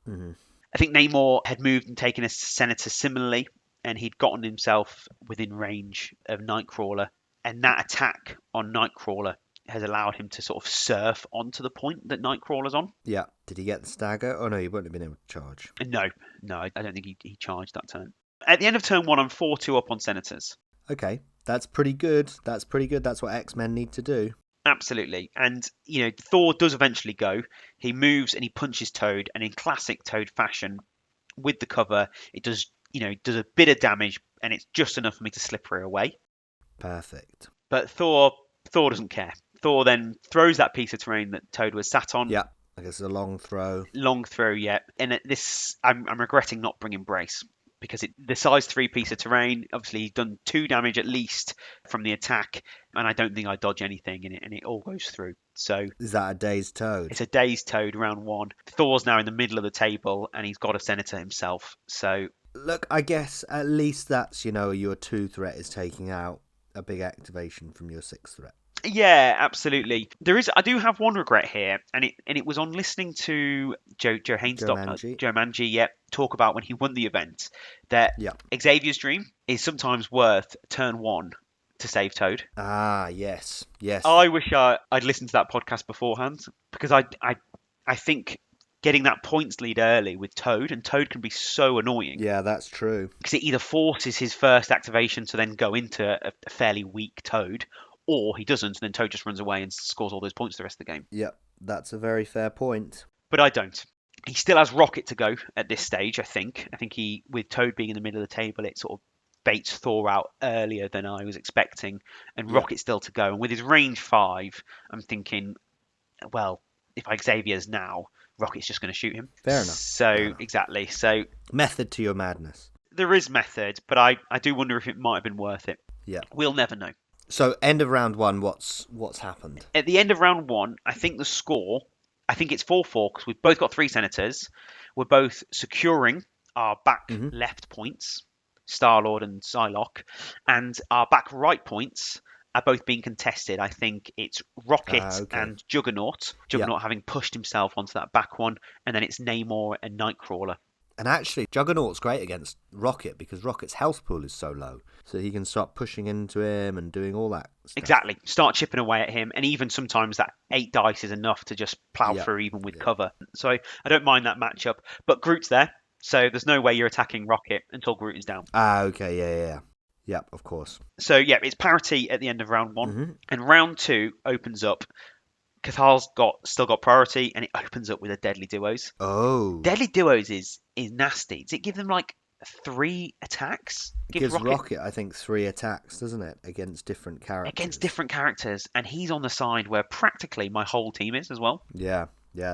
Mm-hmm. I think Namor had moved and taken a senator similarly, and he'd gotten himself within range of Nightcrawler, and that attack on Nightcrawler has allowed him to sort of surf onto the point that Nightcrawler's on. Yeah. Did he get the stagger? Oh, no, he wouldn't have been able to charge. No, I don't think he charged that turn. At the end of turn 1, I'm 4-2 up on senators. Okay, that's pretty good. That's what X-Men need to do. Absolutely. And, Thor does eventually go. He moves and he punches Toad, and in classic Toad fashion, with the cover, it does a bit of damage, and it's just enough for me to slip her away. Perfect. But Thor doesn't care. Thor then throws that piece of terrain that Toad was sat on. Yeah, I guess it's a long throw. Long throw, yeah. And at this, I'm regretting not bringing Brace. Because the size 3 piece of terrain, obviously he's done 2 damage at least from the attack, and I don't think I dodge anything in it, and it all goes through. So is that a dazed Toad? It's a dazed Toad, round 1. Thor's now in the middle of the table, and he's got a senator himself. So look, I guess at least that's your 2 threat is taking out a big activation from your 6 threat. Yeah, absolutely. I do have one regret here, and it was on listening to Joe Manji, talk about when he won the event that Xavier's dream is sometimes worth turn 1 to save Toad. Ah, yes. I wish I'd listened to that podcast beforehand because I think getting that points lead early with Toad, and Toad can be so annoying. Yeah, that's true. Because it either forces his first activation to then go into a fairly weak Toad, or he doesn't, and then Toad just runs away and scores all those points the rest of the game. Yep, that's a very fair point. But I don't. He still has Rocket to go at this stage, I think. I think with Toad being in the middle of the table, it sort of baits Thor out earlier than I was expecting, and Rocket still to go. And with his range 5, I'm thinking, well, if Xavier's now, Rocket's just going to shoot him. Fair enough. So, exactly. So method to your madness. There is method, but I do wonder if it might have been worth it. Yeah. We'll never know. So, end of round 1, what's happened? At the end of round 1, I think the score, I think it's 4-4 because we've both got 3 senators. We're both securing our back left points, Star-Lord and Psylocke, and our back right points are both being contested. I think it's Rocket Okay. and Juggernaut. Juggernaut having pushed himself onto that back one, and then it's Namor and Nightcrawler. And actually, Juggernaut's great against Rocket because Rocket's health pool is so low. So he can start pushing into him and doing all that stuff. Exactly. Start chipping away at him, and even sometimes that 8 dice is enough to just plow through even with cover. So I don't mind that matchup. But Groot's there, so there's no way you're attacking Rocket until Groot is down. Okay, yeah. Yep, of course. So yeah, it's parity at the end of round 1, Mm-hmm. and round 2 opens up. Cathal's still got priority, and it opens up with a Deadly Duos. Oh. Deadly Duos is nasty. Does it give them like 3 attacks? Gives Rocket, I think, 3 attacks, doesn't it? Against different characters. Against different characters, and he's on the side where practically my whole team is as well. Yeah,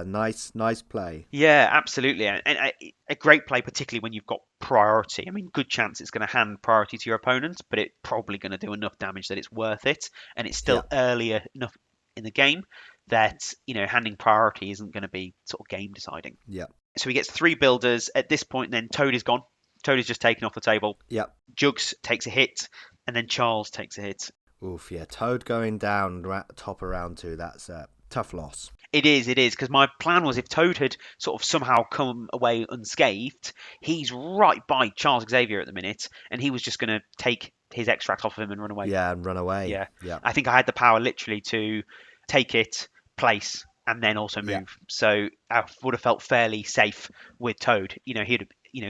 nice play. Yeah, absolutely. And a great play, particularly when you've got priority. I mean, good chance it's going to hand priority to your opponent, but it's probably going to do enough damage that it's worth it. And it's still earlier enough in the game that, handing priority isn't going to be sort of game deciding. Yeah. So he gets 3 builders. At this point, then Toad is gone. Toad is just taken off the table. Yeah. Jugs takes a hit, and then Charles takes a hit. Oof, yeah. Toad going down top of round 2, that's a tough loss. It is, because my plan was if Toad had sort of somehow come away unscathed, he's right by Charles Xavier at the minute, and he was just going to take his extract off of him and run away. Yeah, and run away. Yeah. Yeah. I think I had the power literally to take it, place, and then also move. Yeah. So I would have felt fairly safe with Toad.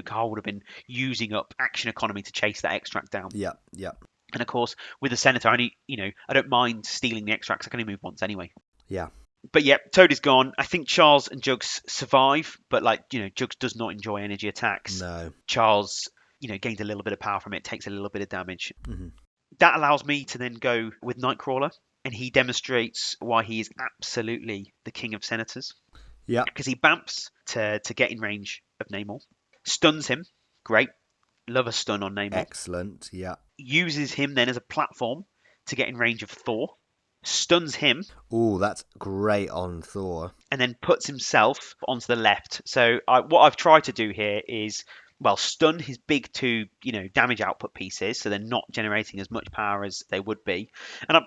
Carl would have been using up action economy to chase that extract down. Yeah. And of course, with the Senator, I don't mind stealing the extracts. I can only move once anyway. Yeah. But yeah, Toad is gone. I think Charles and Jugs survive, but Jugs does not enjoy energy attacks. No. Charles, gains a little bit of power from it, takes a little bit of damage. Mm-hmm. That allows me to then go with Nightcrawler, and he demonstrates why he is absolutely the king of senators. Yeah. Because he bamps to get in range of Namor, stuns him. Great. Love a stun on Namor. Excellent. Yeah. Uses him then as a platform to get in range of Thor. Stuns him. Oh, that's great on Thor. And then puts himself onto the left. So what I've tried to do here is, stun his big 2, damage output pieces, so they're not generating as much power as they would be. And I'm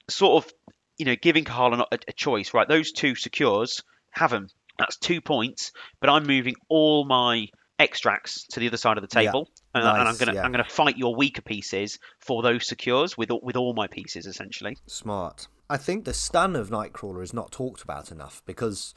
sort of, giving Carl a choice, right? Those 2 secures, have them. That's 2 points, but I'm moving all my extracts to the other side of the table, and I'm gonna fight your weaker pieces for those secures with all my pieces essentially. Smart. I think the stun of Nightcrawler is not talked about enough because,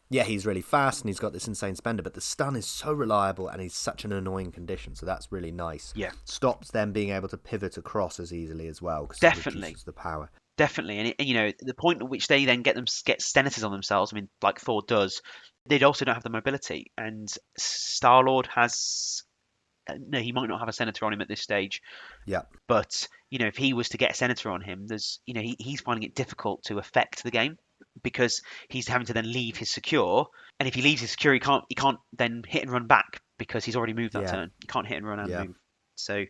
yeah, he's really fast and he's got this insane spender, but the stun is so reliable and he's such an annoying condition, so that's really nice. Yeah, stops them being able to pivot across as easily as well. Definitely, it reduces the power. Definitely, and the point at which they then get senators on themselves. I mean, like Thor does. They also don't have the mobility, and Star-Lord has. No, he might not have a senator on him at this stage. Yeah. But if he was to get a senator on him, there's he's finding it difficult to affect the game because he's having to then leave his secure, and if he leaves his secure, he can't then hit and run back because he's already moved that turn. He can't hit and run and move. So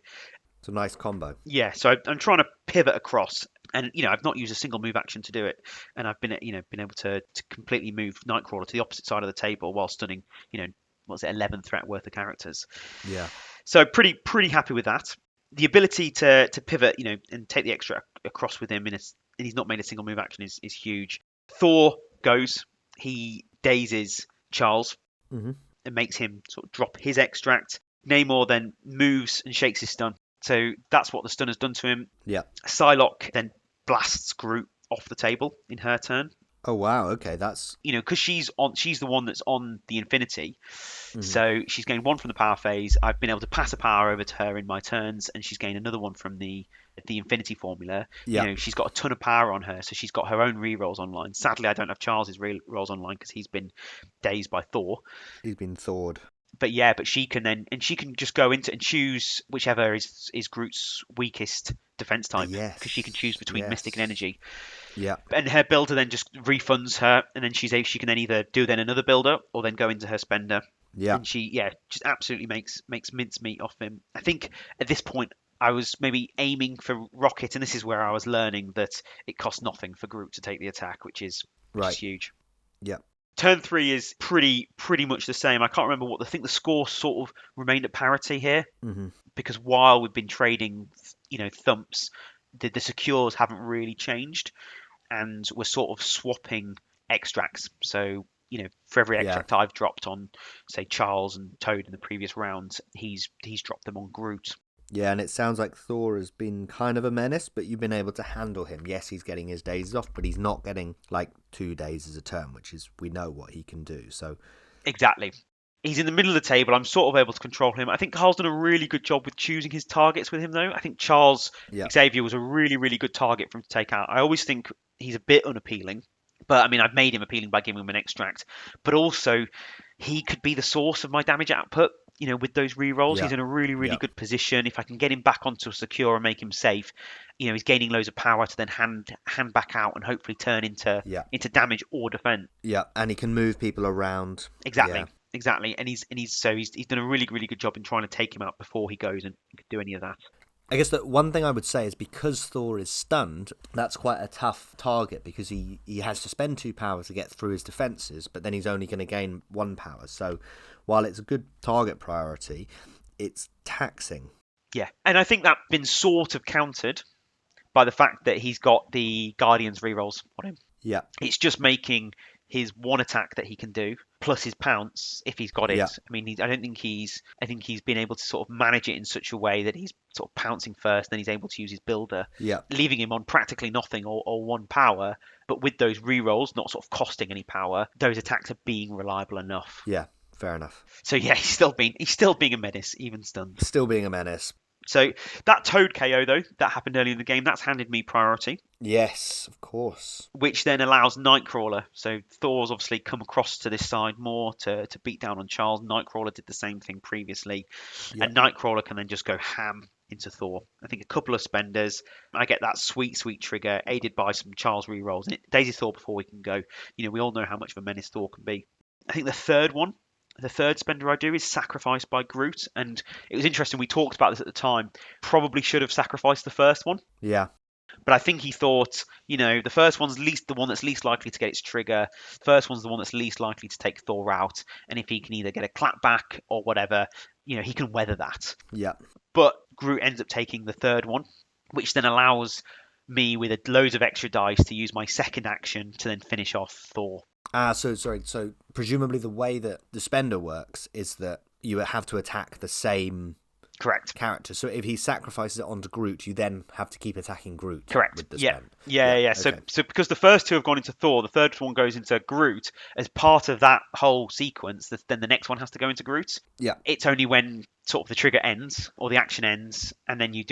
it's a nice combo. Yeah. So I'm trying to pivot across. And I've not used a single move action to do it, and I've been able to completely move Nightcrawler to the opposite side of the table while stunning 11 threat worth of characters. Yeah. So pretty happy with that. The ability to pivot, and take the extra across with him, and he's not made a single move action is huge. Thor goes, he dazes Charles, and makes him sort of drop his extract. Namor then moves and shakes his stun. So that's what the stun has done to him. Yeah. Psylocke then blasts Groot off the table in her turn. Oh wow, okay, that's because she's the one that's on the Infinity, so she's gained 1 from the power phase. I've been able to pass a power over to her in my turns, and she's gained another 1 from the Infinity formula. Yeah. She's got a ton of power on her, so she's got her own rerolls online. Sadly, I don't have Charles's rerolls online because he's been dazed by Thor. He's been thawed. But she can just go into and choose whichever is Groot's weakest defense type. Yes. Because she can choose between Mystic and Energy. Yeah. And her builder then just refunds her, and then she can then either do then another builder or then go into her spender. Yeah. And she just absolutely makes mincemeat off him. I think at this point I was maybe aiming for Rocket, and this is where I was learning that it costs nothing for Groot to take the attack, which is huge. Yeah. Turn 3 is pretty much the same. I can't remember I think the score sort of remained at parity here, because while we've been trading, thumps, the secures haven't really changed, and we're sort of swapping extracts. So, for every Yeah. extract I've dropped on, say, Charles and Toad in the previous round, he's dropped them on Groot. Yeah, and it sounds like Thor has been kind of a menace, but you've been able to handle him. Yes, he's getting his days off, but he's not getting like 2 days as a turn, which is, we know what he can do. So Exactly. He's in the middle of the table. I'm sort of able to control him. I think Carl's done a really good job with choosing his targets with him, though. I think Charles yeah, Xavier was a really, really good target for him to take out. I always think he's a bit unappealing, but I mean, I've made him appealing by giving him an extract. But also, he could be the source of my damage output. With those rerolls, Yeah. he's in a really, really Yeah. good position. If I can get him back onto a secure and make him safe, he's gaining loads of power to then hand back out and hopefully turn into Yeah. damage or defense. yeah, and he can move people around. Exactly. Yeah. Exactly, and he's done a really, really good job in trying to take him out before he goes and could do any of that. I guess that one thing I would say is because Thor is stunned, that's quite a tough target because he has to spend 2 power to get through his defences, but then he's only going to gain 1 power. So while it's a good target priority, it's taxing. Yeah, and I think that's been sort of countered by the fact that he's got the Guardians rerolls on him. Yeah, It's just making his one attack that he can do plus his pounce if he's got it. Yeah. I mean, I think he's been able to sort of manage it in such a way that he's sort of pouncing first, then he's able to use his builder, yeah, leaving him on practically nothing or 1 power. But with those rerolls not sort of costing any power, those attacks are being reliable enough. yeah. Fair enough. So yeah, he's still being a menace, even stunned. Still being a menace. So that Toad KO though, that happened early in the game, that's handed me priority, Yes, of course. which then allows Nightcrawler. So Thor's obviously come across to this side more to beat down on Charles. Nightcrawler did the same thing previously, Yeah. and Nightcrawler can then just go ham into Thor. I think a couple of spenders, I get that sweet trigger aided by some Charles rerolls. And Daisy Thor before we can go. We all know how much of a menace Thor can be. I think the third spender I do is sacrificed by Groot, and it was interesting. We talked about this at the time. Probably should have sacrificed the first one, Yeah, but I think he thought, the first one's the one that's least likely to get its trigger. The first one's the one that's least likely to take Thor out, and if he can either get a clap back or whatever, he can weather that. yeah. But Groot ends up taking the third one, which then allows me with loads of extra dice to use my second action to then finish off Thor. So presumably the way that the spender works is that you have to attack the same Correct. character. So if he sacrifices it onto Groot, you then have to keep attacking Groot. Correct. With the Yeah. spend. Yeah. Okay. So because the first 2 have gone into Thor, the third one goes into Groot. As part of that whole sequence, then the next one has to go into Groot. Yeah. It's only when sort of the trigger ends or the action ends, and then you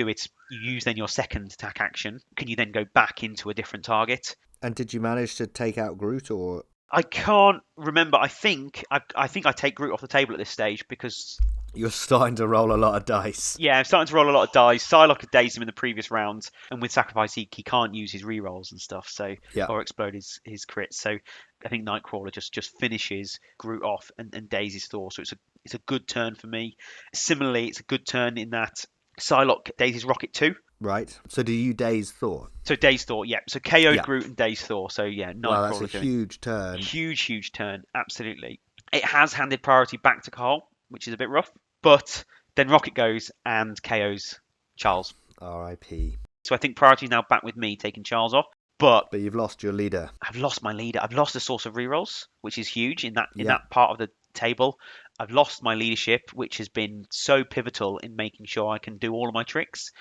use then your second attack action. Can you then go back into a different target? And did you manage to take out Groot, or I can't remember. I think I take Groot off the table at this stage because you're starting to roll a lot of dice? yeah, I'm starting to roll a lot of dice. Psylocke had dazed him in the previous round, and with sacrifice he can't use his rerolls and stuff, so Yeah. or explode his crits. So I think Nightcrawler just finishes Groot off and dazes Thor. So it's a good turn for me. Similarly, it's a good turn in that Psylocke dazes Rocket 2. Right. So do you daze Thor? So daze Thor, yeah. So KO'd Yeah. Groot and daze Thor. So yeah, Nightcrawler Wow, that's a doing huge turn. huge turn, absolutely. It has handed priority back to Carl, which is a bit rough. But then Rocket goes and KOs Charles. R.I.P. So I think priority is now back with me, taking Charles off. But But you've lost your leader. I've lost my leader. I've lost the source of rerolls, which is huge in Yeah. that part of the table. I've lost my leadership, which has been so pivotal in making sure I can do all of my tricks,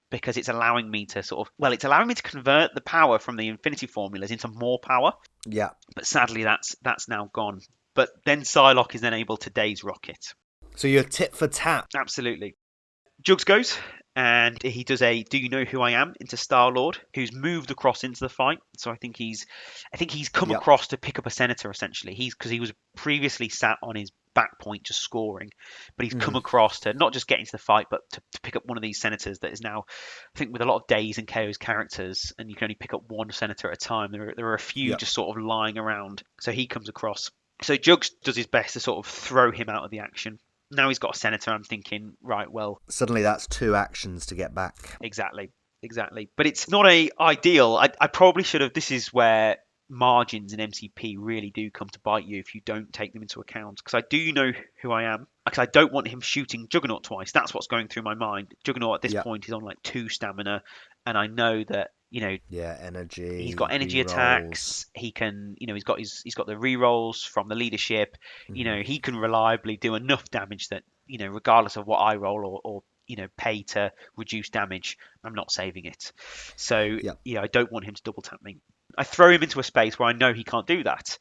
because it's allowing me to it's allowing me to convert the power from the infinity formulas into more power. Yeah. But sadly, that's now gone. But then Psylocke is then able to daze Rocket. So you're tit for tat. Absolutely. Jugs goes, and he does a "Do you know who I am?" into Star-Lord, who's moved across into the fight. So I think he's come Yep. across to pick up a senator essentially. Because he was previously sat on his back point just scoring, but he's come across to not just get into the fight, but to pick up one of these senators that is now, I think, with a lot of Days and KO's characters, and you can only pick up one senator at a time. There are a few Yep. just sort of lying around. So he comes across. So Jugs does his best to sort of throw him out of the action. Now he's got a senator. I'm thinking, right, well, Suddenly that's 2 actions to get back. exactly. But it's not ideal. I probably should have. This is where margins in MCP really do come to bite you if you don't take them into account. Because I do know who I am. Because I don't want him shooting Juggernaut twice. That's what's going through my mind. Juggernaut at this point is on like 2 stamina, and I know that energy. He's got energy attacks. He can, he's got the rerolls from the leadership. He can reliably do enough damage that regardless of what I roll or pay to reduce damage, I'm not saving it. So I don't want him to double tap me. I throw him into a space where I know he can't do that,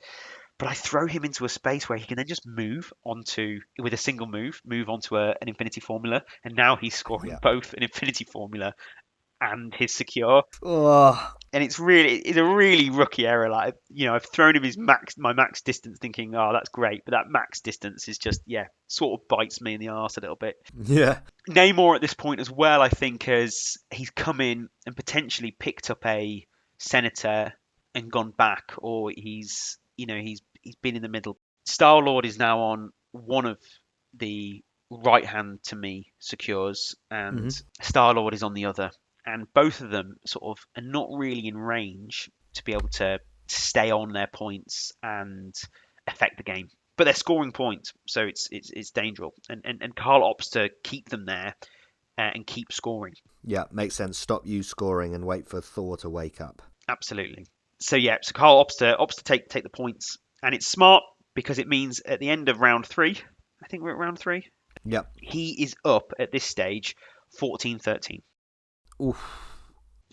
but I throw him into a space where he can then just with a single move onto an Infinity Formula, and now he's scoring both an Infinity Formula and his secure. And it's a really rookie error. Like, I've thrown him my max distance thinking, oh, that's great, but that max distance is just sort of bites me in the arse a little bit. Namor at this point as well, I think, as he's come in and potentially picked up a Senator and gone back, or he's been in the middle. Star-Lord is now on one of the right hand to me secures, and Star-Lord is on the other. And both of them sort of are not really in range to be able to stay on their points and affect the game. But they're scoring points, so it's dangerous. And Carl opts to keep them there and keep scoring. Yeah, makes sense. Stop you scoring and wait for Thor to wake up. Absolutely. So Carl opts to take the points, and it's smart because it means at the end of round 3, I think we're at round 3. Yep. He is up at this stage 14-13. Oof.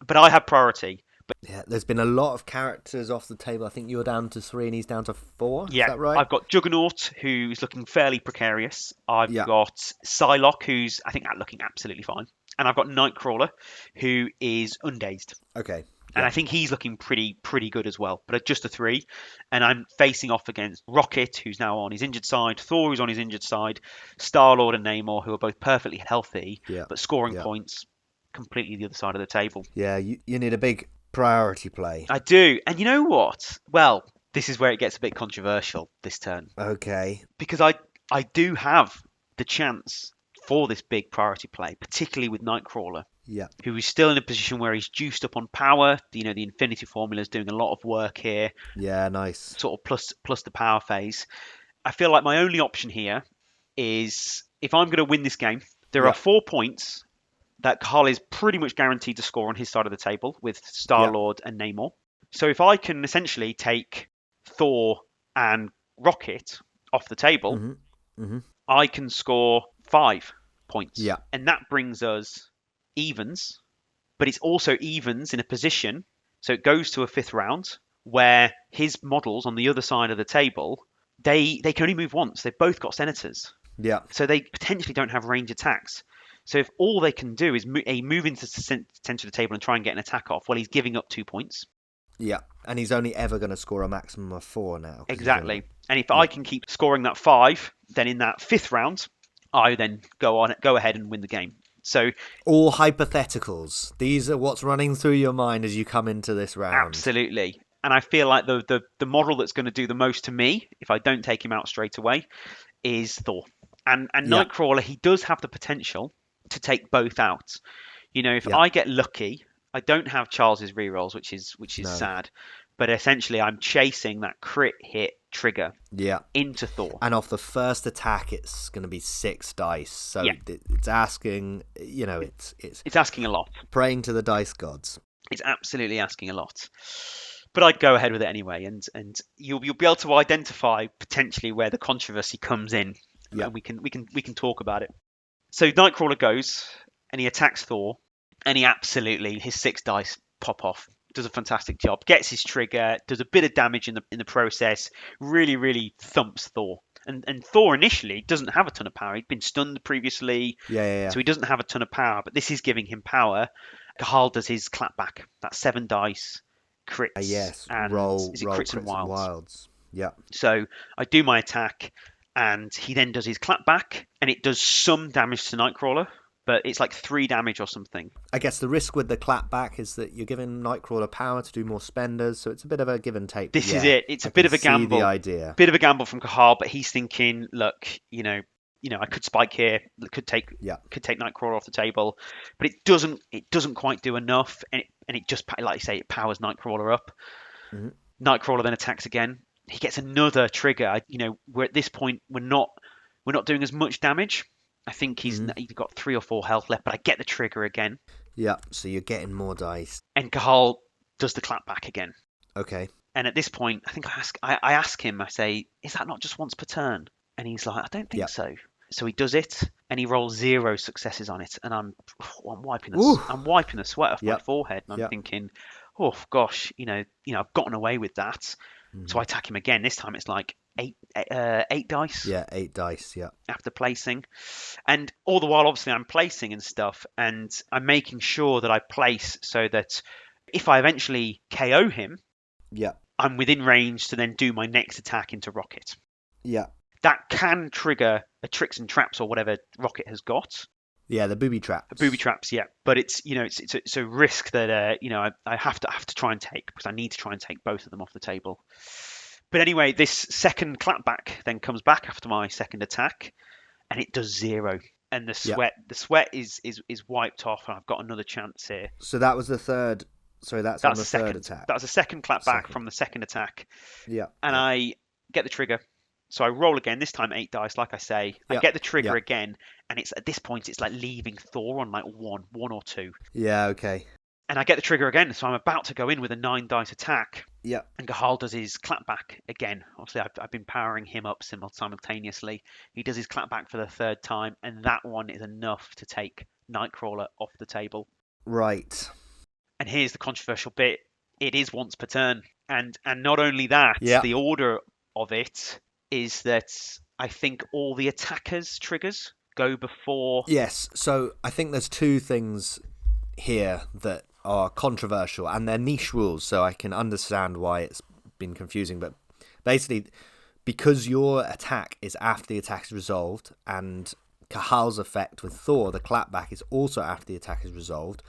But I have priority. Yeah, there's been a lot of characters off the table. I think you're down to 3 and he's down to 4. Yeah, is that right? I've got Juggernaut, who's looking fairly precarious. I've got Psylocke, who's I think looking absolutely fine, and I've got Nightcrawler, who is undazed. Okay. And I think he's looking pretty good as well, but just a 3. And I'm facing off against Rocket, who's now on his injured side, Thor, who's on his injured side, Star-Lord and Namor, who are both perfectly healthy, but scoring points completely the other side of the table. Yeah, you need a big priority play. I do. And you know what? Well, this is where it gets a bit controversial this turn. Okay. Because I do have the chance for this big priority play, particularly with Nightcrawler. Yeah. Who is still in a position where he's juiced up on power. The Infinity Formula is doing a lot of work here. Yeah, nice. Sort of plus the power phase. I feel like my only option here is if I'm going to win this game, there are 4 points that Carl is pretty much guaranteed to score on his side of the table with Star-Lord and Namor. So if I can essentially take Thor and Rocket off the table, I can score 5 points. Yeah. And that brings us evens, but it's also evens in a position, so it goes to a 5th round where his models on the other side of the table, they can only move once. They've both got Senators. Yeah. So they potentially don't have range attacks. So if all they can do is move into the center of the table and try and get an attack off, well, he's giving up 2 points. Yeah, and he's only ever going to score a maximum of 4 now. Exactly. And if I can keep scoring that 5, then in that 5th round, I then go ahead and win the game. So all hypotheticals. These are what's running through your mind as you come into this round. Absolutely. And I feel like the model that's going to do the most to me, if I don't take him out straight away, is Thor. And Nightcrawler, he does have the potential to take both out. If I get lucky, I don't have Charles's rerolls, which is sad, but essentially I'm chasing that crit hit trigger into Thor. And off the first attack, it's going to be 6 dice. So it's asking, it's asking a lot. Praying to the dice gods. It's absolutely asking a lot. But I'd go ahead with it anyway, and you'll be able to identify potentially where the controversy comes in. And we can talk about it. So Nightcrawler goes and he attacks Thor, and his 6 dice pop off. Does a fantastic job. Gets his trigger, does a bit of damage in the process. Really, really thumps Thor. And Thor initially doesn't have a ton of power. He'd been stunned previously, so he doesn't have a ton of power. But this is giving him power. Kahal does his clapback. That's 7 dice, crits. And roll crits and wilds. Yeah. So I do my attack. And he then does his clapback, and it does some damage to Nightcrawler, but it's like 3 damage or something. I guess the risk with the clapback is that you're giving Nightcrawler power to do more spenders, so it's a bit of a give and take. This is it. It's a bit of a gamble. The idea. Bit of a gamble from Kahal, but he's thinking, look, I could spike here, could take Nightcrawler off the table, but it doesn't quite do enough, and it just, like you say, it powers Nightcrawler up. Nightcrawler then attacks again. He gets another trigger. We're at this point, we're not doing as much damage. I think he's got 3 or 4 health left, but I get the trigger again. Yeah, so you're getting more dice. And Cahal does the clapback again. Okay. And at this point, I think I ask him, I say, is that not just once per turn? And he's like, I don't think so. So he does it, and he rolls 0 successes on it, and I'm wiping the sweat off my forehead, and I'm thinking, oh gosh, I've gotten away with that. So I attack him again. This time it's like 8 dice. Yeah, 8 dice. Yeah. After placing, and all the while, obviously, I'm placing and stuff, and I'm making sure that I place so that if I eventually KO him, I'm within range to then do my next attack into Rocket. Yeah. That can trigger a tricks and traps or whatever Rocket has got. Yeah, the booby traps. Booby traps, yeah. But it's it's a risk that I have to try and take, because I need to try and take both of them off the table. But anyway, this second clapback then comes back after my second attack, and it does 0. And the sweat is wiped off, and I've got another chance here. So that was the third. Sorry, that's on the third attack. That was a second clapback from the second attack. Yeah. And I get the trigger. So I roll again, this time 8 dice, like I say. I get the trigger again, and it's at this point, it's like leaving Thor on like 1 or 2. Yeah, okay. And I get the trigger again, so I'm about to go in with a 9 dice attack. Yeah. And Cahal does his clapback again. Obviously, I've been powering him up simultaneously. He does his clapback for the 3rd time, and that one is enough to take Nightcrawler off the table. Right. And here's the controversial bit. It is once per turn. And not only that, the order of it is that I think all the attackers' triggers go before... Yes, so I think there's 2 things here that are controversial, and they're niche rules, so I can understand why it's been confusing. But basically, because your attack is after the attack is resolved, and Cahal's effect with Thor, the clapback, is also after the attack is resolved,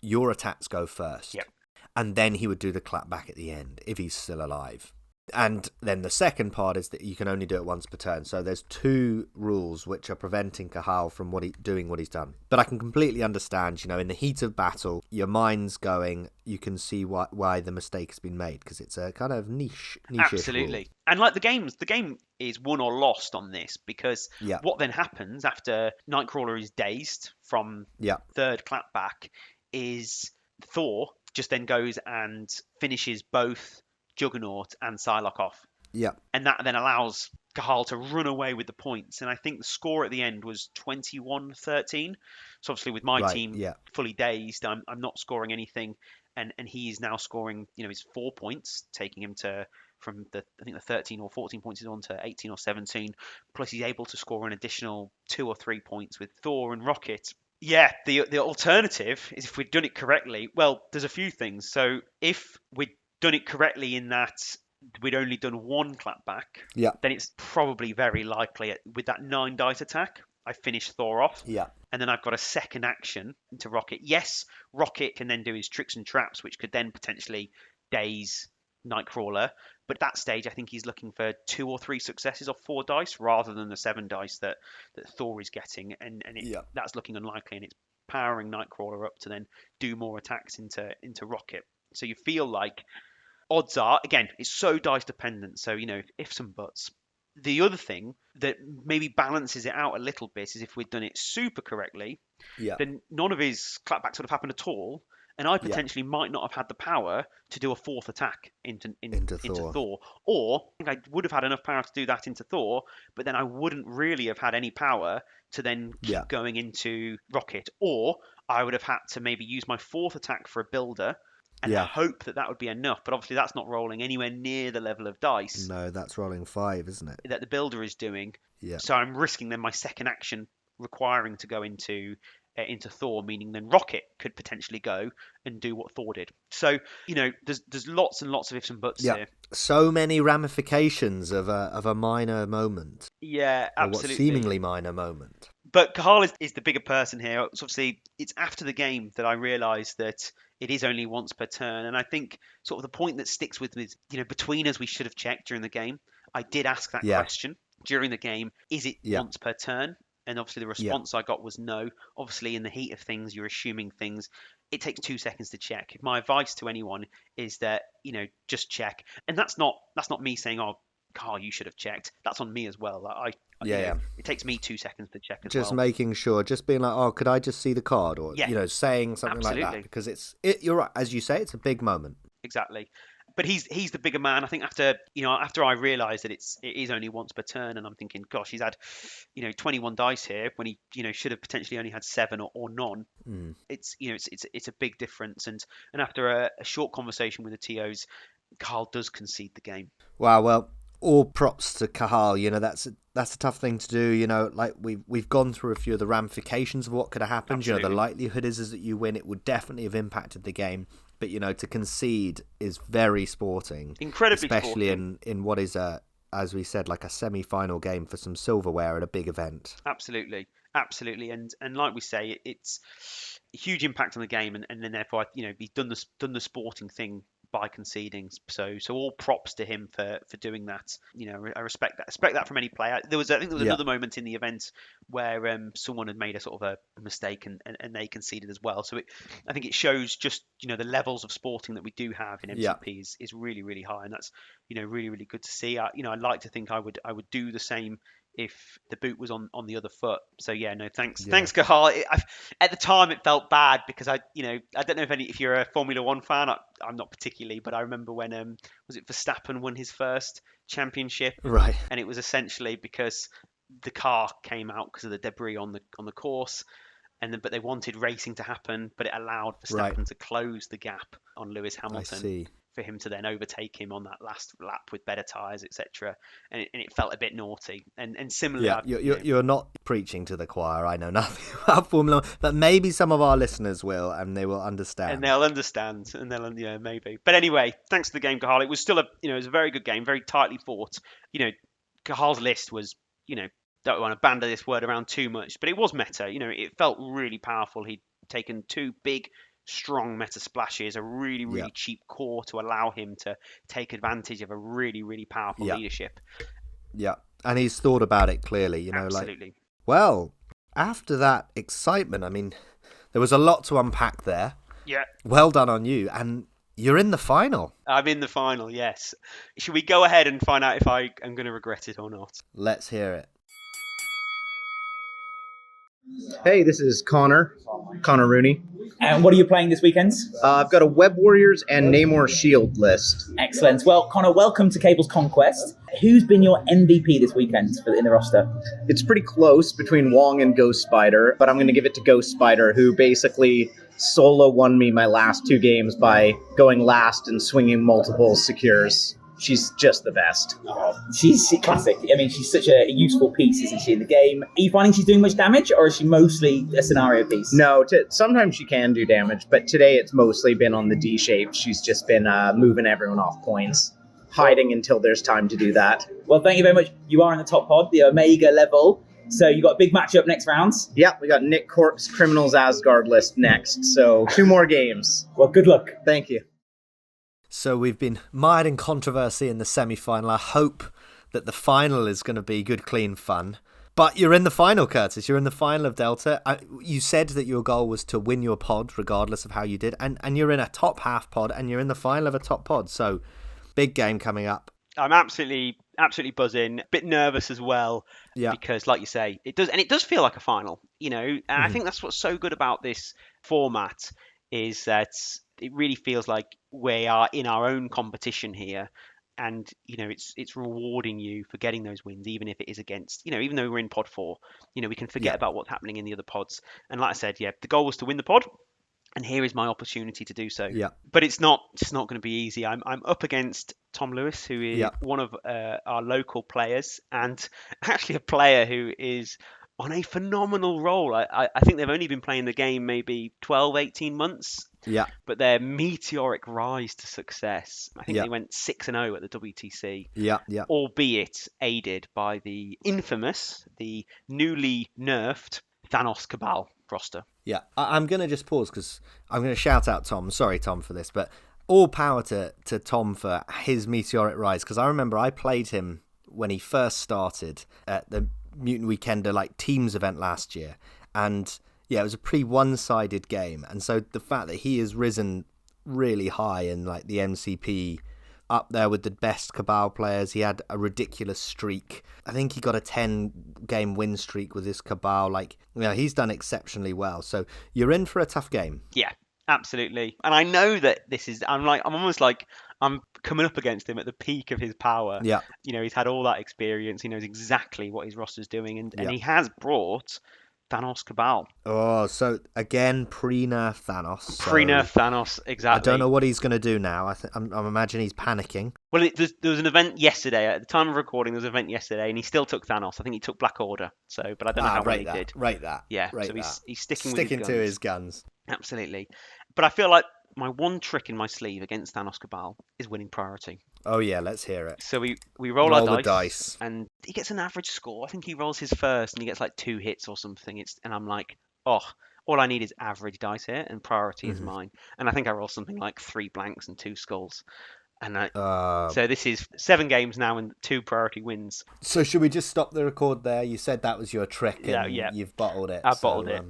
your attacks go first. Yep. And then he would do the clapback at the end, if he's still alive. And then the second part is that you can only do it once per turn. So there's 2 rules which are preventing Cahal from doing what he's done. But I can completely understand, in the heat of battle, your mind's going, you can see why the mistake has been made, because it's a kind of niche Absolutely. Rule. And like the game is won or lost on this, because what then happens after Nightcrawler is dazed from 3rd clapback is Thor just then goes and finishes both Juggernaut and Psylocke off. Yeah. And that then allows Cahal to run away with the points. And I think the score at the end was 21-13. So obviously with my team fully dazed, I'm not scoring anything. And he is now scoring, his 4 points, taking him from the 13 or 14 points he's on to 18 or 17. Plus he's able to score an additional 2 or 3 points with Thor and Rocket. Yeah, the alternative is if we'd done it correctly. Well, there's a few things. So if we'd done it correctly in that we'd only done 1 clapback, then it's probably very likely with that 9 dice attack, I finish Thor off. Yeah. And then I've got a second action into Rocket. Yes, Rocket can then do his tricks and traps, which could then potentially daze Nightcrawler. But at that stage, I think he's looking for 2 or 3 successes off 4 dice rather than the 7 dice that Thor is getting. And that's looking unlikely. And it's powering Nightcrawler up to then do more attacks into Rocket. So you feel like odds are, again, it's so dice dependent. So, ifs and buts. The other thing that maybe balances it out a little bit is if we'd done it super correctly, then none of his clapbacks would have happened at all. And I potentially might not have had the power to do a 4th attack into Thor. Or I think I would have had enough power to do that into Thor, but then I wouldn't really have had any power to then keep going into Rocket. Or I would have had to maybe use my 4th attack for a builder and hope that would be enough. But obviously that's not rolling anywhere near the level of dice. No, that's rolling 5, isn't it? That the builder is doing. Yeah. So I'm risking then my second action requiring to go into Thor, meaning then Rocket could potentially go and do what Thor did. So, there's lots and lots of ifs and buts here. So many ramifications of a minor moment. Yeah, absolutely. Or what seemingly minor moment. But Cahal is the bigger person here. So obviously, it's after the game that I realised that it is only once per turn. And I think sort of the point that sticks with me is, between us, we should have checked during the game. I did ask that question during the game. Is it once per turn? And obviously the response I got was no. Obviously, in the heat of things, you're assuming things. It takes 2 seconds to check. My advice to anyone is that, just check. And that's not me saying, oh, Carl, you should have checked. That's on me as well. Like, it takes me 2 seconds to check as well. Just making sure, just being like, oh, could I just see the card? Or, saying something like that. Because you're right, as you say, it's a big moment. Exactly. But he's the bigger man. I think after I realised that it is only once per turn, and I'm thinking, gosh, he's had 21 dice here when he should have potentially only had 7 or none. It's it's a big difference. And after a short conversation with the TOs, Carl does concede the game. Wow. Well, all props to Cathal. That's a tough thing to do. Like we've gone through a few of the ramifications of what could have happened. Absolutely. The likelihood is that you win. It would definitely have impacted the game. But to concede is very sporting, incredibly especially sporting. in what is as we said, like a semi-final game for some silverware at a big event. Absolutely, and like we say, it's a huge impact on the game, and then therefore he's done the sporting thing by conceding. So all props to him for doing that. I respect that from any player. I think there was another moment in the event where someone had made a sort of a mistake and they conceded as well. So I think it shows just the levels of sporting that we do have in MCP is really, really high, and that's really, really good to see. I'd like to think I would do the same if the boot was on the other foot. So thanks Cathal. At the time it felt bad because I don't know if you're a Formula One fan. I'm not particularly, but I remember when was it Verstappen won his first championship, right? And it was essentially because the car came out because of the debris on the course, but they wanted racing to happen, but it allowed Verstappen to close the gap on Lewis Hamilton. I see. For him to then overtake him on that last lap with better tyres, etc. And it felt a bit naughty. And similarly, you're not preaching to the choir. I know nothing about Formula One, but maybe some of our listeners will, and they will understand. And they'll understand, and maybe. But anyway, thanks to the game, Cathal. It was still it was a very good game, very tightly fought. Cahal's list was, don't want to banter this word around too much, but it was meta. It felt really powerful. He'd taken 2 big, strong meta splashes, a really, really cheap core to allow him to take advantage of a really, really powerful leadership. Yeah, and he's thought about it clearly, Absolutely. Well, after that excitement, I mean, there was a lot to unpack there. Yeah. Well done on you, and you're in the final. I'm in the final, yes. Should we go ahead and find out if I am going to regret it or not? Let's hear it. Hey, this is Connor Rooney. And what are you playing this weekend? I've got a Web Warriors and Namor Shield list. Excellent. Well, Connor, welcome to Cable's Conquest. Who's been your MVP this weekend in the roster? It's pretty close between Wong and Ghost Spider, but I'm going to give it to Ghost Spider, who basically solo won me my last 2 games by going last and swinging multiple secures. She's just the best. She's classic. I mean, she's such a useful piece, isn't she, in the game? Are you finding she's doing much damage, or is she mostly a scenario piece? No, sometimes she can do damage, but today it's mostly been on the D shape. She's just been moving everyone off points, hiding until there's time to do that. Well, thank you very much. You are in the top pod, the Omega level. So you got a big matchup next round. Yep, we got Nick Cork's Criminals Asgard list next. So 2 more games. Well, good luck. Thank you. So we've been mired in controversy in the semi-final. I hope that the final is going to be good, clean fun. But you're in the final, Curtis. You're in the final of Delta. You said that your goal was to win your pod, regardless of how you did. And you're in a top half pod, and you're in the final of a top pod. So big game coming up. I'm absolutely buzzing. A bit nervous as well. Yeah. Because, like you say, it does feel like a final. And I think that's what's so good about this format is that it really feels like we are in our own competition here, and it's rewarding you for getting those wins, even if it is against even though we're in pod 4, we can forget about what's happening in the other pods. And like I said, the goal was to win the pod, and here is my opportunity to do so. But it's not going to be easy. I'm up against Tom Lewis, who is one of our local players, and actually a player who is on a phenomenal roll. I think they've only been playing the game maybe 12, 18 months. Yeah. But their meteoric rise to success, I think they went 6-0 at the WTC. Yeah. Albeit aided by the infamous, the newly nerfed Thanos Cabal roster. Yeah. I'm going to just pause because I'm going to shout out Tom. Sorry, Tom, for this, but all power to Tom for his meteoric rise, because I remember I played him when he first started at the Mutant Weekender like teams event last year, and yeah, it was a pretty one-sided game. And so the fact that he has risen really high in like the MCP, up there with the best Cabal players. He had a ridiculous streak. I think he got a 10-game win streak with his Cabal. Like, you know, he's done exceptionally well. So you're in for a tough game. Yeah, absolutely. And I know that I'm almost like I'm coming up against him at the peak of his power. Yeah. You know, he's had all that experience. He knows exactly what his roster's doing, and Yeah. he has brought Thanos Cabal. Oh, so again, pre-nerf Thanos. So Pre-nerf Thanos, exactly. I don't know what he's going to do now. I'm imagining he's panicking. Well, there was an event yesterday. At the time of recording, there was an event yesterday, and he still took Thanos. I think he took Black Order. So, but I don't know how well he did. Rate that. Yeah, rate so that. he's sticking to with his guns. Absolutely. But I feel like my one trick in my sleeve against Thanos Cabal is winning priority. Oh yeah, let's hear it. So we roll our the dice, and he gets an average score. I think he rolls his first, and he gets like 2 hits or something. And I'm like, oh, all I need is average dice here, and priority is mine. And I think I roll something like 3 blanks and 2 skulls. And so this is 7 games now and 2 priority wins. So should we just stop the record there? You said that was your trick, and you've bottled it. I've bottled it.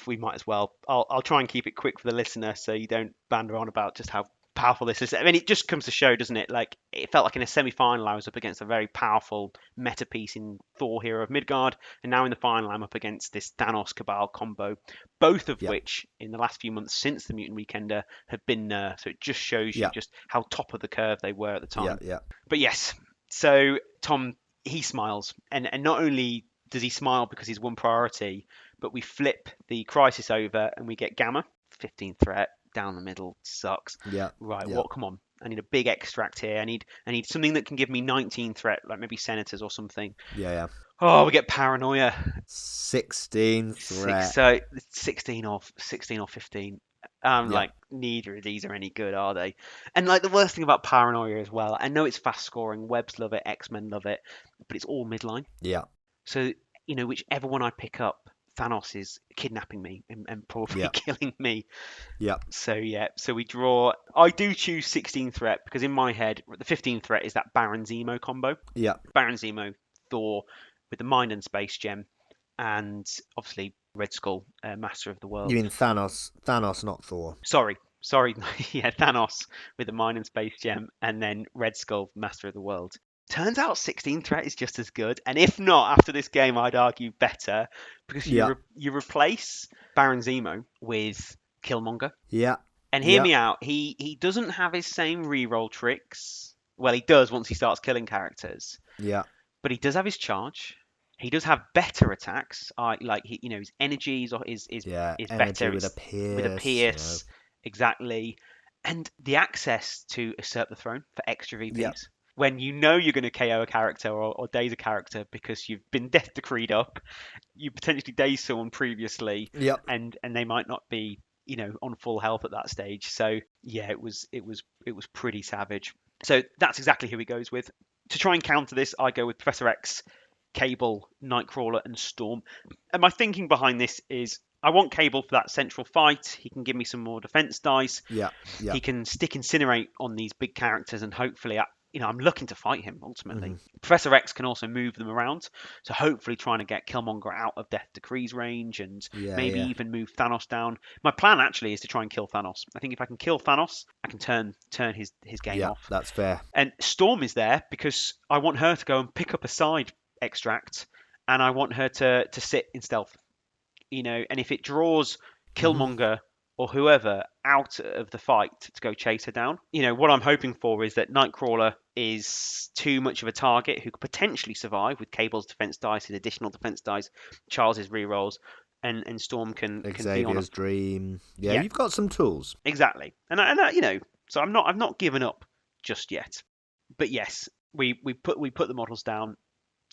We might as well. I'll try and keep it quick for the listener, so you don't banter on about just how powerful this is. I mean, it just comes to show, doesn't it? Like, it felt like in a semi-final I was up against a very powerful meta piece in Thor, Hero of Midgard, and now in the final I'm up against this Thanos Cabal combo, both of which in the last few months since the Mutant Weekender have been nerfed. So it just shows you just how top of the curve they were at the time. But yes, so Tom, he smiles, and not only does he smile because he's won priority, but we flip the crisis over and we get Gamma, 15 threat. Down the middle sucks. Right. What? Come on. I need a big extract here. I need something that can give me 19 threat, like maybe Senators or something. Yeah. Oh, we get Paranoia. 16 threat. So 16 or 15. Like, neither of these are any good, are they? And like the worst thing about Paranoia as well, I know it's fast scoring. Webs love it. X-Men love it, but it's all midline. Yeah. So you know, whichever one I pick up, Thanos is kidnapping me and probably killing me. Yeah. So we draw. I do choose 16 threat because in my head, the 15 threat is that Baron Zemo combo. Yeah. Baron Zemo, Thor with the Mind and Space Gem, and obviously Red Skull, Master of the World. You mean Thanos, not Thor. Sorry. Yeah, Thanos with the Mind and Space Gem, and then Red Skull, Master of the World. Turns out 16 threat is just as good, and if not, after this game, I'd argue better, because you replace Baron Zemo with Killmonger. Yeah. And hear me out, he doesn't have his same reroll tricks. Well, he does once he starts killing characters. Yeah. But he does have his charge. He does have better attacks. His energies is better with a pierce. With a pierce, exactly. And the access to usurp the throne for extra VPs. Yeah. When you know you're going to KO a character or daze a character because you've been death decreed up, you potentially dazed someone previously, and they might not be, on full health at that stage. So yeah, it was pretty savage. So that's exactly who he goes with. To try and counter this, I go with Professor X, Cable, Nightcrawler, and Storm. And my thinking behind this is I want Cable for that central fight. He can give me some more defense dice. Yeah. He can stick Incinerate on these big characters, and hopefully I'm looking to fight him ultimately. Professor X can also move them around, so hopefully trying to get Killmonger out of Death Decree's range and maybe even move Thanos down. My plan actually is to try and kill Thanos. I think if I can kill Thanos, I can turn his game off. That's fair. And Storm is there because I want her to go and pick up a side extract, and I want her to sit in stealth. And if it draws Killmonger or whoever out of the fight to go chase her down. What I'm hoping for is that Nightcrawler is too much of a target who could potentially survive with Cable's defense dice, his additional defense dice, Charles's rerolls, and Storm can Xavier's be on dream. Yeah, you've got some tools. Exactly. And so I've not given up just yet. But yes, we put the models down,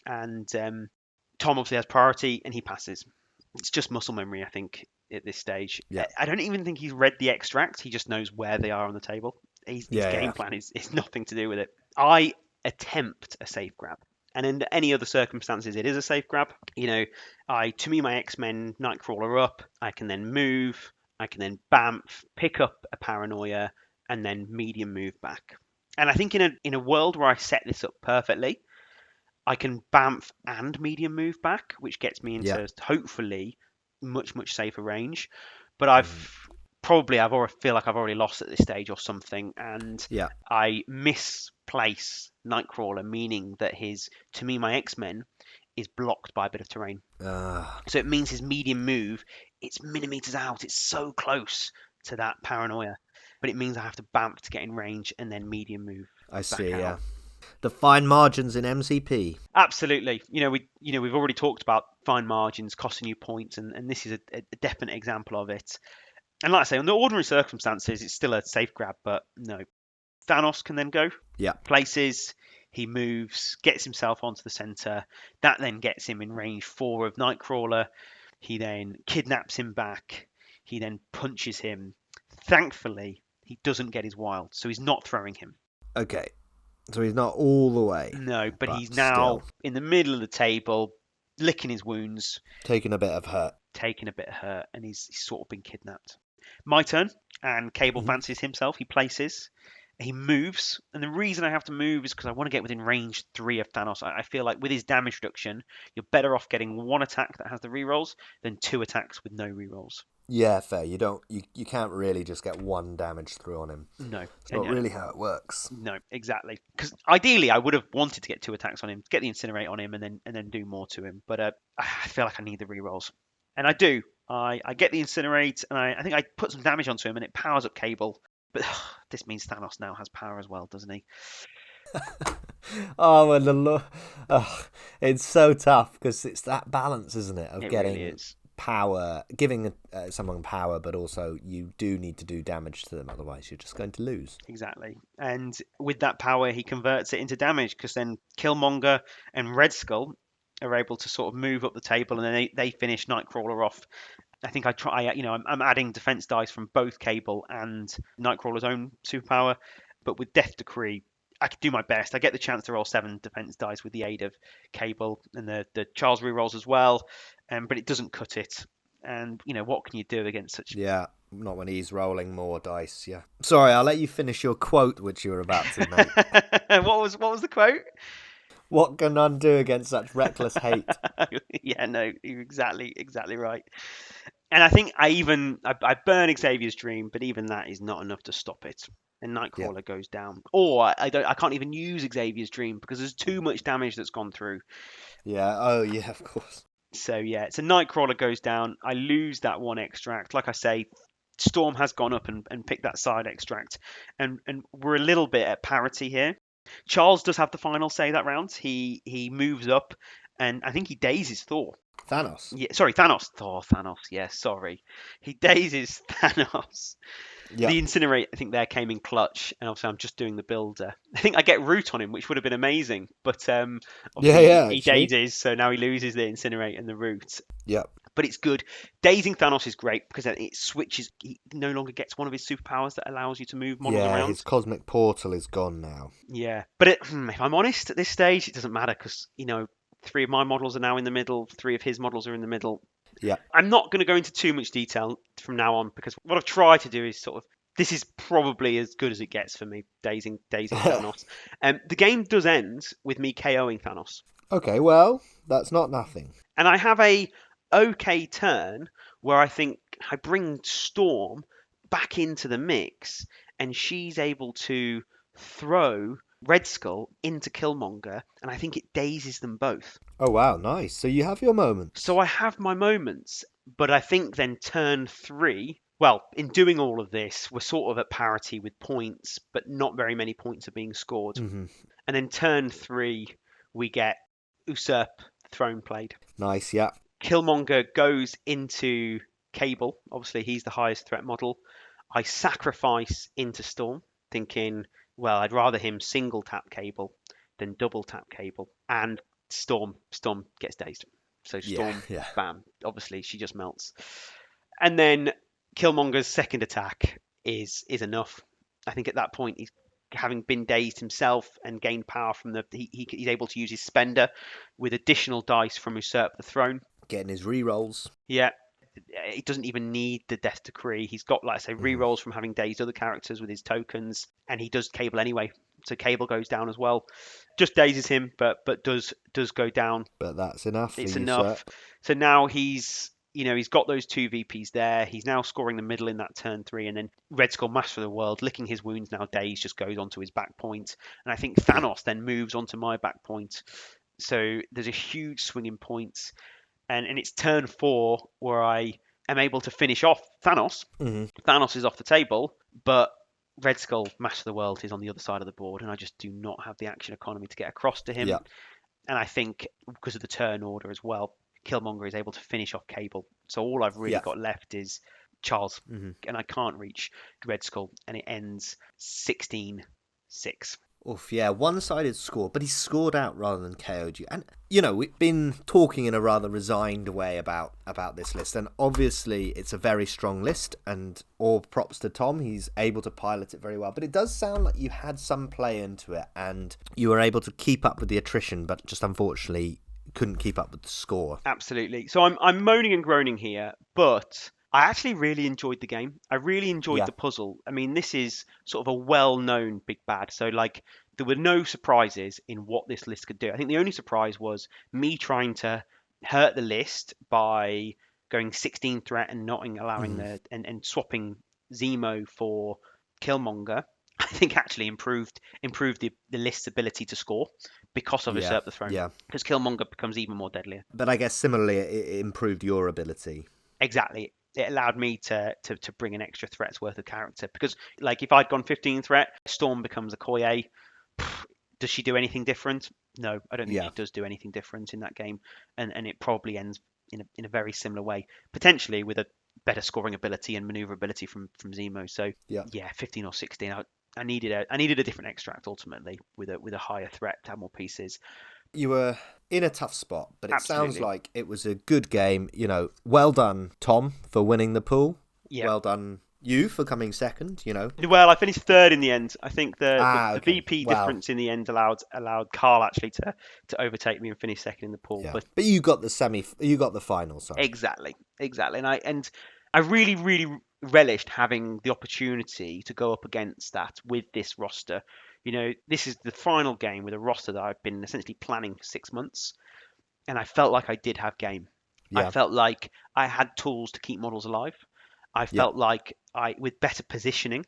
and Tom obviously has priority and he passes. It's just muscle memory, I think, at this stage. Yeah. I don't even think he's read the extract. He just knows where they are on the table. His game plan is nothing to do with it. I attempt a safe grab. And in any other circumstances, it is a safe grab. To me, my X-Men Nightcrawler up. I can then move. I can then bamf, pick up a Paranoia, and then medium move back. And I think in a world where I set this up perfectly, I can bamf and medium move back, which gets me into Yeah. hopefully much safer range. But I've already feel like I've already lost at this stage or something, and Yeah. I misplace Nightcrawler, meaning that my X-Men is blocked by a bit of terrain. So it means his medium move, it's millimeters out, it's so close to that paranoia, but it means I have to bamf to get in range and then medium move. I see. out. Yeah. The fine margins in MCP. Absolutely. We've already talked about fine margins costing you points, and this is a definite example of it. And like I say, under ordinary circumstances, it's still a safe grab, but no. Thanos can then go Yeah. places. He moves, gets himself onto the center. That then gets him in range 4 of Nightcrawler. He then kidnaps him back. He then punches him. Thankfully, he doesn't get his wild, so he's not throwing him. Okay. So he's not all the way. No, but he's now still in the middle of the table, licking his wounds, taking a bit of hurt. and he's sort of been kidnapped. My turn, and Cable fancies himself. He places. He moves, and the reason I have to move is because I want to get within range 3 of Thanos. I feel like with his damage reduction, you're better off getting 1 attack that has the rerolls than 2 attacks with no rerolls. Yeah, fair. You can't really just get 1 damage through on him. No. It's not really how it works. No, exactly. Because ideally, I would have wanted to get 2 attacks on him, get the Incinerate on him, and then do more to him. But I feel like I need the rerolls. And I do. I get the Incinerate, and I think I put some damage onto him, and it powers up Cable. But this means Thanos now has power as well, doesn't he? It's so tough because it's that balance, isn't it, of getting really is. Power, giving someone power, but also you do need to do damage to them, otherwise you're just going to lose. Exactly. And with that power, he converts it into damage, because then Killmonger and Red Skull are able to sort of move up the table, and then they finish Nightcrawler off. I think I'm adding defense dice from both Cable and Nightcrawler's own superpower, but with Death Decree, I can do my best. I get the chance to roll 7 defense dice with the aid of Cable and the Charles rerolls as well, but it doesn't cut it. And what can you do against such? Yeah, not when he's rolling more dice. Yeah. Sorry, I'll let you finish your quote, which you were about to make. What was the quote? What can none do against such reckless hate? Yeah, no, you're exactly right. And I think I burn Xavier's dream, but even that is not enough to stop it. And Nightcrawler goes down. Or I can't even use Xavier's dream because there's too much damage that's gone through. Yeah. Oh, yeah, of course. So yeah, so Nightcrawler goes down. I lose that 1 extract. Like I say, Storm has gone up and picked that side extract, and we're a little bit at parity here. Charles does have the final say that round. He moves up, and I think he dazes Thor. Thanos. Yeah, sorry, Thanos. Thanos. Yeah, sorry. He dazes Thanos. Yeah. The Incinerate, I think, there came in clutch, and obviously I'm just doing the builder. I think I get Root on him, which would have been amazing, but he dazes, so now he loses the Incinerate and the Root. Yeah. But it's good. Dazing Thanos is great because it switches. He no longer gets one of his superpowers that allows you to move models around. Yeah, his cosmic portal is gone now. Yeah, but if I'm honest, at this stage, it doesn't matter because 3 of my models are now in the middle, 3 of his models are in the middle. Yeah. I'm not going to go into too much detail from now on because what I've tried to do is this is probably as good as it gets for me, dazing Thanos. The game does end with me KOing Thanos. Okay, well, that's not nothing. And I have a okay turn where I think I bring Storm back into the mix, and she's able to throw Red Skull into Killmonger, and I think it dazes them both. Oh, wow, nice. So you have your moments. So I have my moments, but I think then turn 3, well, in doing all of this, we're sort of at parity with points, but not very many points are being scored. Mm-hmm. And then turn 3, we get Usurp Throne played. Nice, yeah. Killmonger goes into Cable. Obviously, he's the highest threat model. I sacrifice into Storm, thinking, well, I'd rather him single tap Cable than double tap Cable. And Storm gets dazed. So Storm, bam. Obviously, she just melts. And then Killmonger's second attack is enough. I think at that point, he's having been dazed himself and gained power from he's able to use his spender with additional dice from Usurp the Throne. Getting his rerolls. Yeah. He doesn't even need the Death Decree. He's got, like I say, rerolls from having dazed other characters with his tokens, and he does Cable anyway So Cable goes down as well. Just dazes him, but does go down. But that's enough. It's for you, enough. sir. So now he's got those 2 VPs there. He's now scoring the middle in that turn 3, and then Red Skull, Master of the World, licking his wounds now. Daze just goes onto his back point, and I think Thanos then moves onto my back point. So there's a huge swing in points, and it's turn 4 where I am able to finish off Thanos. Thanos is off the table, but Red Skull, Master of the World, is on the other side of the board, and I just do not have the action economy to get across to him. Yeah. And I think because of the turn order as well, Killmonger is able to finish off Cable. So all I've really got left is Charles, and I can't reach Red Skull, and it ends 16-6. Oof, yeah, one-sided score, but he scored out rather than KO'd you. And, we've been talking in a rather resigned way about this list, and obviously it's a very strong list, and all props to Tom, he's able to pilot it very well. But it does sound like you had some play into it, and you were able to keep up with the attrition, but just unfortunately couldn't keep up with the score. Absolutely. So I'm moaning and groaning here, but I actually really enjoyed the game. I really enjoyed the puzzle. I mean, this is sort of a well-known big bad. So, there were no surprises in what this list could do. I think the only surprise was me trying to hurt the list by going 16 threat and not allowing and swapping Zemo for Killmonger. I think actually improved the list's ability to score because of Usurp the Throne. Yeah. Because Killmonger becomes even more deadlier. But I guess similarly, it improved your ability. Exactly. It allowed me to bring an extra threat's worth of character. Because, if I'd gone 15 threat, Storm becomes a Koye. Does she do anything different? No, I don't think she does do anything different in that game. And it probably ends in a very similar way, potentially with a better scoring ability and maneuverability from Zemo. So, 15 or 16. I needed a different extract ultimately with a higher threat to have more pieces. You were in a tough spot, but it sounds like it was a good game. Well done, Tom, for winning the pool. Yeah. Well done, you, for coming second. Well, I finished third in the end. I think the okay. VP difference in the end allowed Carl actually to overtake me and finish second in the pool. Yeah. But you got the final. Sorry. Exactly. And I really, really relished having the opportunity to go up against that with this roster. This is the final game with a roster that I've been essentially planning for 6 months, and I felt like I did have game. Yeah. I felt like I had tools to keep models alive. I felt like with better positioning,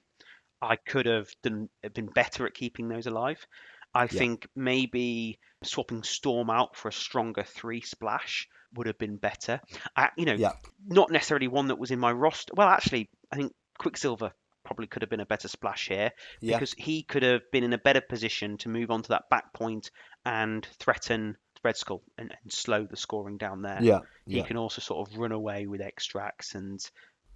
I could have been better at keeping those alive. I think maybe swapping Storm out for a stronger 3 splash would have been better. Not necessarily one that was in my roster. Well, actually, I think Quicksilver probably could have been a better splash here because he could have been in a better position to move on to that back point and threaten Red Skull and slow the scoring down there. He can also sort of run away with extracts, and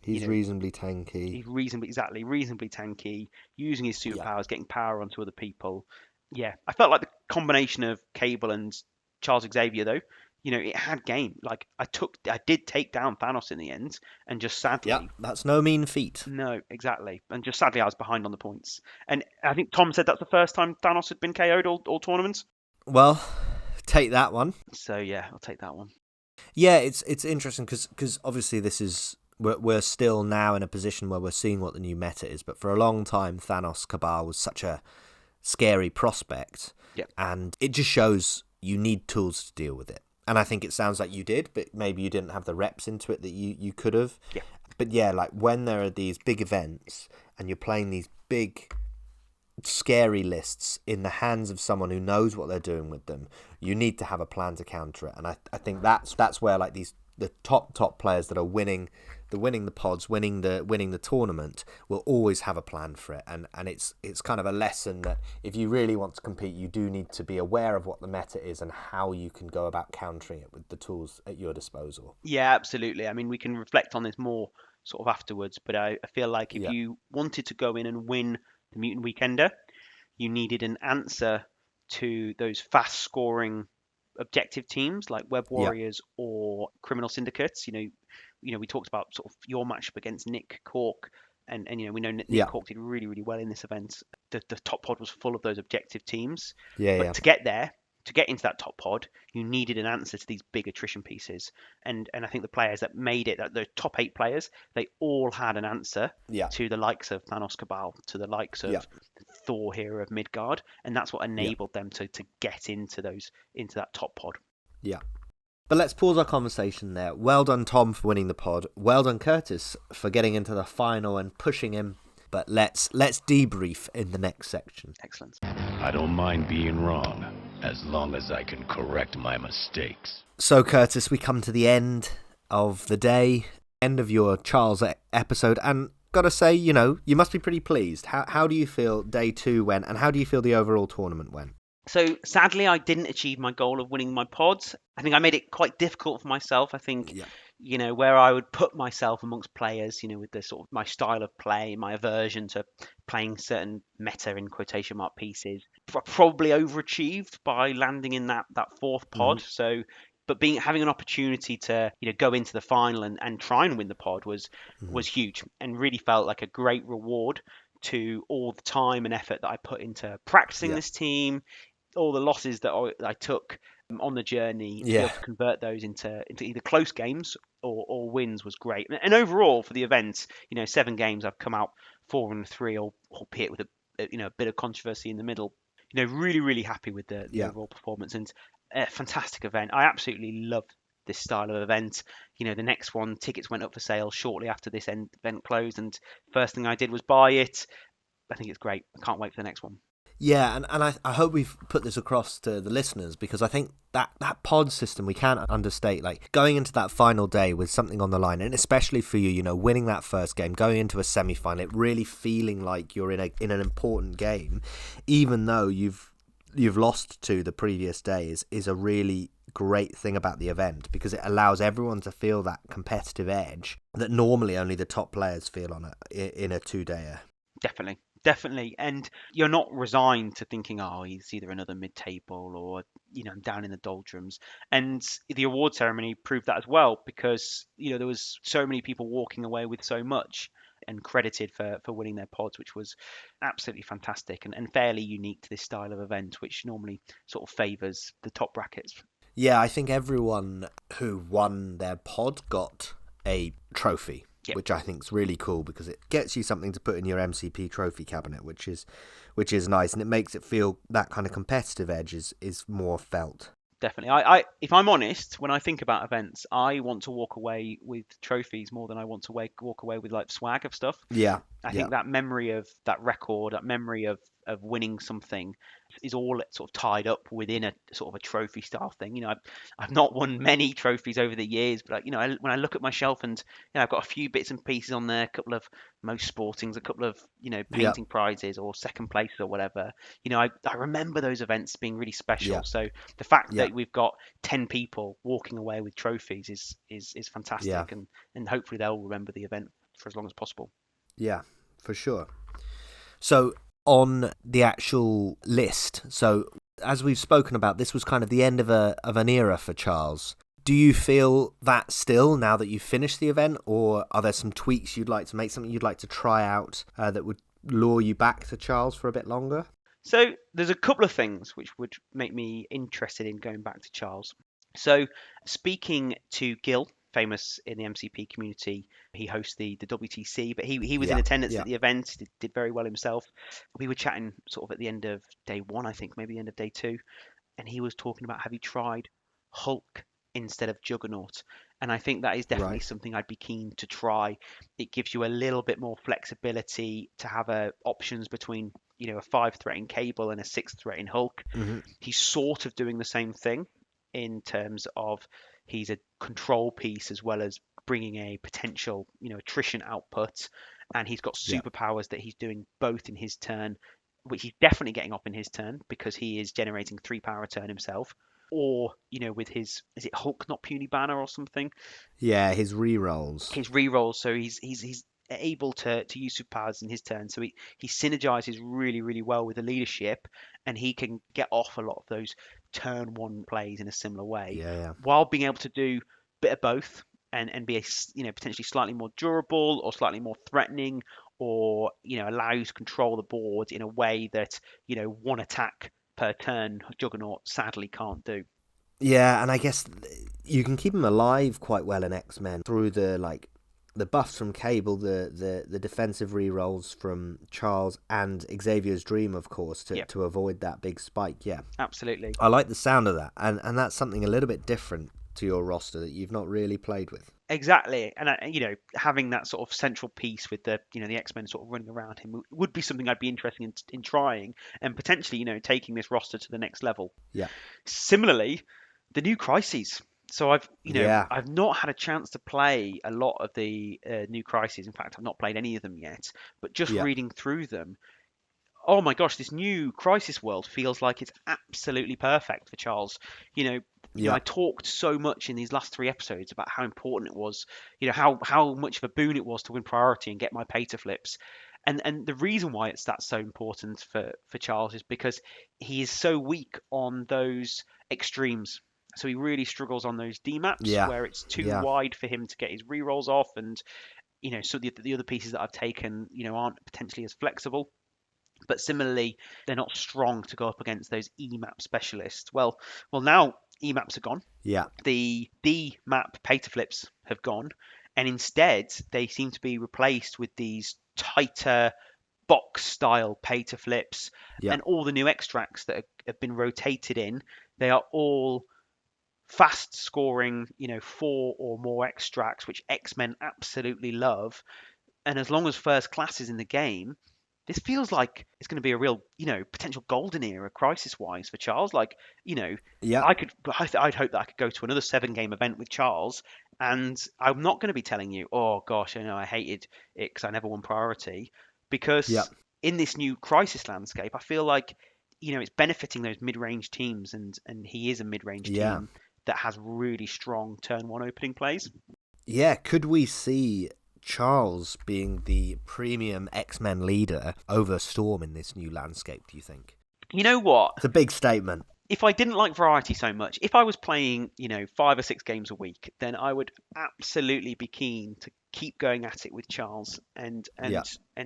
he's reasonably tanky. He's reasonably tanky, using his superpowers, getting power onto other people. Yeah, I felt like the combination of Cable and Charles Xavier, though, it had game. I did take down Thanos in the end, and just sadly, that's no mean feat. No, exactly, and just sadly, I was behind on the points. And I think Tom said that's the first time Thanos had been KO'd all tournaments. Well, take that one. So yeah, I'll take that one. Yeah, it's interesting because obviously we're still now in a position where we're seeing what the new meta is, but for a long time, Thanos Cabal was such a scary prospect, and it just shows you need tools to deal with it. And I think it sounds like you did, but maybe you didn't have the reps into it that you could have. Yeah. But when there are these big events and you're playing these big, scary lists in the hands of someone who knows what they're doing with them, you need to have a plan to counter it. And I think that's where the top players that are winning the pods, winning the tournament, will always have a plan for it. And it's kind of a lesson that if you really want to compete, you do need to be aware of what the meta is and how you can go about countering it with the tools at your disposal. Yeah, absolutely. I mean, we can reflect on this more sort of afterwards, but I feel like if you wanted to go in and win the Mutant Weekender, you needed an answer to those fast scoring objective teams like Web Warriors or Criminal Syndicates. We talked about sort of your matchup against Nick Cork, and we know Nick Cork did really, really well in this event. The top pod was full of those objective teams. But to get there, to get into that top pod, you needed an answer to these big attrition pieces. And I think the players that made it, the top 8 players, they all had an answer to the likes of Thanos Cabal, to the likes of Thor hero of Midgard, and that's what enabled them to get into that top pod. Yeah. But let's pause our conversation there. Well done, Tom, for winning the pod. Well done, Curtis, for getting into the final and pushing him. But let's debrief in the next section. Excellent. I don't mind being wrong, as long as I can correct my mistakes. So, Curtis, we come to the end of the day, end of your Charles episode, and gotta say, you must be pretty pleased. How do you feel day 2 went, and how do you feel the overall tournament went? So sadly, I didn't achieve my goal of winning my pods. I think I made it quite difficult for myself. I think, where I would put myself amongst players, with the sort of my style of play, my aversion to playing certain meta in quotation mark pieces, probably overachieved by landing in that fourth pod. So, but having an opportunity to go into the final and try and win the pod was huge, and really felt like a great reward to all the time and effort that I put into practicing this team. All the losses that I took on the journey, to be able to convert those into either close games or wins was great. And overall for the event, 7 games, I've come out 4-3, albeit with a bit of controversy in the middle. Really, really happy with the overall performance, and a fantastic event. I absolutely love this style of event. The next one, tickets went up for sale shortly after this event closed, and first thing I did was buy it. I think it's great. I can't wait for the next one. Yeah, and I hope we've put this across to the listeners, because I think that pod system, we can't understate, like going into that final day with something on the line, and especially for you, winning that first game, going into a semi-final, it really feeling like you're in an important game, even though you've lost to the previous day, is a really great thing about the event, because it allows everyone to feel that competitive edge that normally only the top players feel on in a 2-dayer. Definitely, and you're not resigned to thinking, he's either another mid-table or I'm down in the doldrums. And the award ceremony proved that as well, because there was so many people walking away with so much and credited for winning their pods, which was absolutely fantastic and fairly unique to this style of event, which normally sort of favours the top brackets. Yeah, I think everyone who won their pod got a trophy. Yep. Which I think is really cool, because it gets you something to put in your MCP trophy cabinet, which is nice, and it makes it feel that kind of competitive edge is more felt. Definitely. I if I'm honest, when I think about events, I want to walk away with trophies more than I want to walk away with like swag of stuff. Yeah. I think that memory of that record, that memory of winning something is all sort of tied up within a sort of a trophy style thing. I've not won many trophies over the years, but when I look at my shelf and I've got a few bits and pieces on there, a couple of most sportings, a couple of painting prizes or second place or whatever. I remember those events being really special. Yeah. So the fact that we've got 10 people walking away with trophies is fantastic, and hopefully they'll remember the event for as long as possible. Yeah, for sure. So on the actual list, so as we've spoken about, this was kind of the end of an era for Charles. Do you feel that still, now that you've finished the event, or are there some tweaks you'd like to make, something you'd like to try out that would lure you back to Charles for a bit longer? So there's a couple of things which would make me interested in going back to Charles. So speaking to Gil, famous in the MCP community, he hosts the WTC, but he was in attendance at the event, did very well himself. We were chatting sort of at the end of day 1, I think, maybe the end of day 2, and he was talking about, have you tried Hulk instead of Juggernaut? And I think that is definitely something I'd be keen to try. It gives you a little bit more flexibility to have options between a 5-threat in Cable and a 6-threat in Hulk. Mm-hmm. He's sort of doing the same thing in terms of he's a control piece as well as bringing a potential attrition output, and he's got superpowers that he's doing both in his turn, which he's definitely getting off in his turn because he is generating 3 power a turn himself, or with his, is it Hulk not puny banner or something? His rerolls, so he's able to use superpowers in his turn, so he synergizes really, really well with the leadership, and he can get off a lot of those turn 1 plays in a similar way, while being able to do a bit of both and be potentially slightly more durable or slightly more threatening, or allow you to control the board in a way that 1 attack per turn Juggernaut sadly can't do. Yeah, and I guess you can keep him alive quite well in X-Men through the the buffs from Cable, the defensive rerolls from Charles, and Xavier's Dream, of course, to avoid that big spike. Yeah, absolutely. I like the sound of that, and that's something a little bit different to your roster that you've not really played with. Exactly, and having that sort of central piece with the the X-Men sort of running around him would be something I'd be interested in trying, and potentially taking this roster to the next level. Yeah. Similarly, the new Crises. So I've Yeah. I've not had a chance to play a lot of the new Crises. In fact, I've not played any of them yet. But just reading through them, oh my gosh, this new Crisis world feels like it's absolutely perfect for Charles. I talked so much in these last 3 episodes about how important it was, how much of a boon it was to win priority and get my pay to flips. And the reason why that's so important for Charles is because he is so weak on those extremes. So he really struggles on those D maps where it's too wide for him to get his rerolls off, and so the other pieces that I've taken aren't potentially as flexible. But similarly, they're not strong to go up against those E map specialists. Well, now E maps are gone. Yeah. The D map pay to flips have gone, and instead they seem to be replaced with these tighter box style pay to flips, and all the new extracts that have been rotated in. They are all fast scoring, 4 or more extracts, which X-Men absolutely love. And as long as first class is in the game, this feels like it's going to be a real, potential golden era crisis-wise for Charles. I'd hope that I could go to another 7-game event with Charles, and I'm not going to be telling you, oh gosh, I hated it because I never won priority, because in this new crisis landscape, I feel like, it's benefiting those mid-range teams, and he is a mid-range team that has really strong turn 1 opening plays. Yeah, could we see Charles being the premium X-Men leader over Storm in this new landscape, do you think? You know what? It's a big statement. If I didn't like variety so much, if I was playing, 5 or 6 games a week, then I would absolutely be keen to keep going at it with Charles and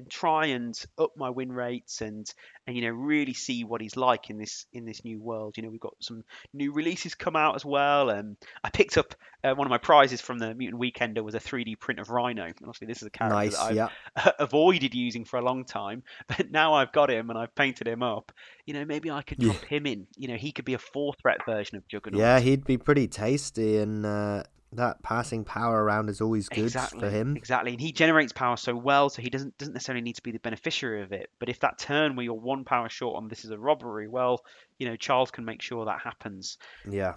try and up my win rates and really see what he's like in this new world. We've got some new releases come out as well. I picked up one of my prizes from the Mutant Weekender was a 3D print of Rhino. Obviously, this is a character that I've avoided using for a long time, but now I've got him and I've painted him up. Maybe I could drop him in. He could be a 4-threat version of Juggernaut. Yeah, he'd be pretty tasty, and that passing power around is always good for him. Exactly, and he generates power so well, so he doesn't necessarily need to be the beneficiary of it. But if that turn where you're 1 power short on this is a robbery, well, Charles can make sure that happens. Yeah.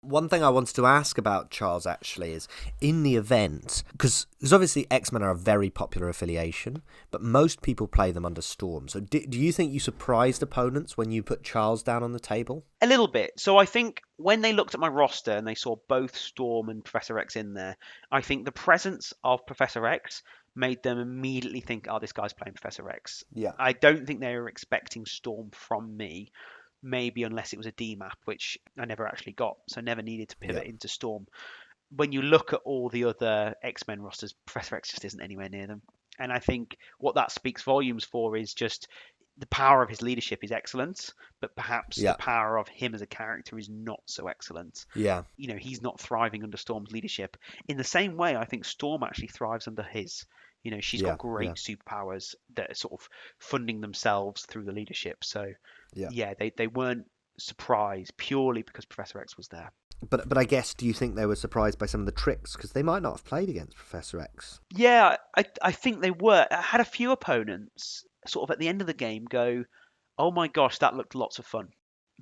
One thing I wanted to ask about Charles actually is, in the event, because obviously X-Men are a very popular affiliation, but most people play them under Storm. So do you think you surprised opponents when you put Charles down on the table? A little bit. So I think when they looked at my roster and they saw both Storm and Professor X in there, I think the presence of Professor X made them immediately think, oh, this guy's playing Professor X. Yeah. I don't think they were expecting Storm from me. Maybe unless it was a D map, which I never actually got, so never needed to pivot into Storm. When you look at all the other X-Men rosters, Professor X just isn't anywhere near them. And I think what that speaks volumes for is just the power of his leadership is excellent, but perhaps the power of him as a character is not so excellent. Yeah. He's not thriving under Storm's leadership. In the same way, I think Storm actually thrives under his. She's got great superpowers that are sort of funding themselves through the leadership. So, they weren't surprised purely because Professor X was there. But I guess, do you think they were surprised by some of the tricks? Because they might not have played against Professor X. Yeah, I think they were. I had a few opponents sort of at the end of the game go, oh my gosh, that looked lots of fun.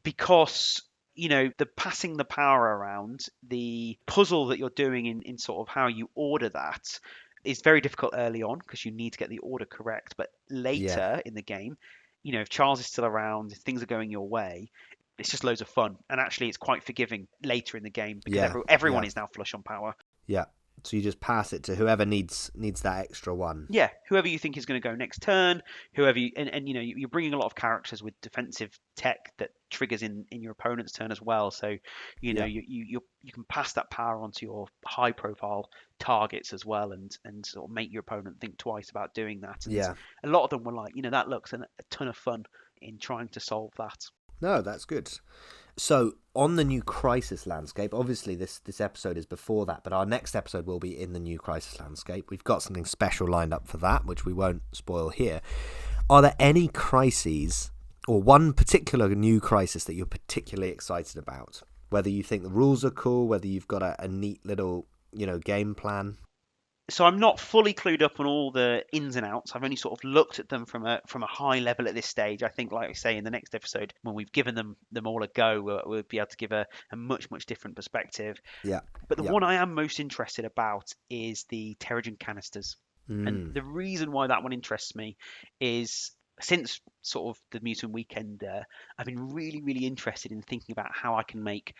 Because, the passing the power around, the puzzle that you're doing in sort of how you order that, is very difficult early on because you need to get the order correct. But later in the game, if Charles is still around, if things are going your way, it's just loads of fun. And actually, it's quite forgiving later in the game because everyone is now flush on power. Yeah. So you just pass it to whoever needs that extra one. Yeah, whoever you think is going to go next turn, whoever you, and you're bringing a lot of characters with defensive tech that triggers in your opponent's turn as well. So you can pass that power onto your high profile targets as well, and sort of make your opponent think twice about doing that. And a lot of them were like, that looks a ton of fun in trying to solve that. No, that's good. So on the new Crisis landscape, obviously this episode is before that, but our next episode will be in the new Crisis landscape. We've got something special lined up for that, which we won't spoil here. Are there any crises or one particular new crisis that you're particularly excited about? Whether you think the rules are cool, whether you've got a neat little, game plan. So I'm not fully clued up on all the ins and outs. I've only sort of looked at them from a high level at this stage. I think, like I say, in the next episode, when we've given them all a go, we'll be able to give a much different perspective. Yeah. But the one I am most interested about is the Terrigen canisters. And the reason why that one interests me is since sort of the Mutant Weekender, I've been really interested in thinking about how I can make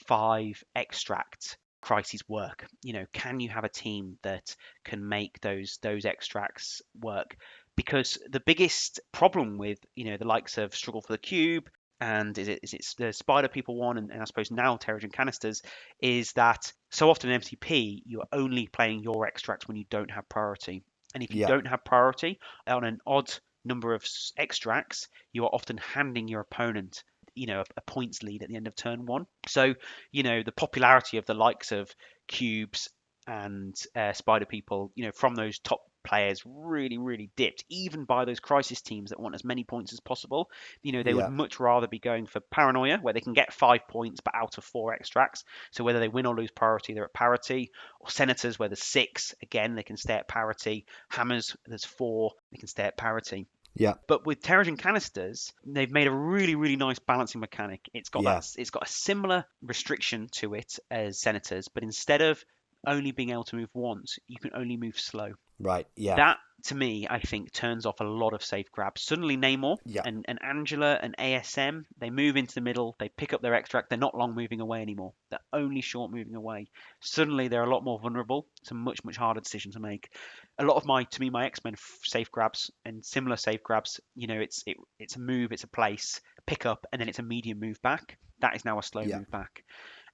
5 extract crises work. Can you have a team that can make those extracts work? Because the biggest problem with the likes of Struggle for the Cube and is it the Spider People one and I suppose now Terrigen canisters is that so often in MCP you're only playing your extract when you don't have priority, and if you don't have priority on an odd number of extracts, you are often handing your opponent a points lead at the end of turn 1. So the popularity of the likes of Cubes and Spider People from those top players really dipped, even by those crisis teams that want as many points as possible. They would much rather be going for Paranoia, where they can get 5 points but out of 4 extracts, so whether they win or lose priority, they're at parity. Or Senators, where there's 6, again they can stay at parity. Hammers, there's 4, they can stay at parity. Yeah. But with Terrigen canisters, they've made a really nice balancing mechanic. It's got it's got a similar restriction to it as Senators, but instead of only being able to move once, you can only move slow. Right. Yeah. That to me, I think, turns off a lot of safe grabs. Suddenly Namor Yeah. and Angela and ASM, they move into the middle, they pick up their extract, they're not long moving away anymore. They're only short moving away. Suddenly they're a lot more vulnerable. It's a much harder decision to make. A lot of my X-Men safe grabs and similar safe grabs, it's a move, it's a place, pick up, and then it's a medium move back. That is now a slow move back.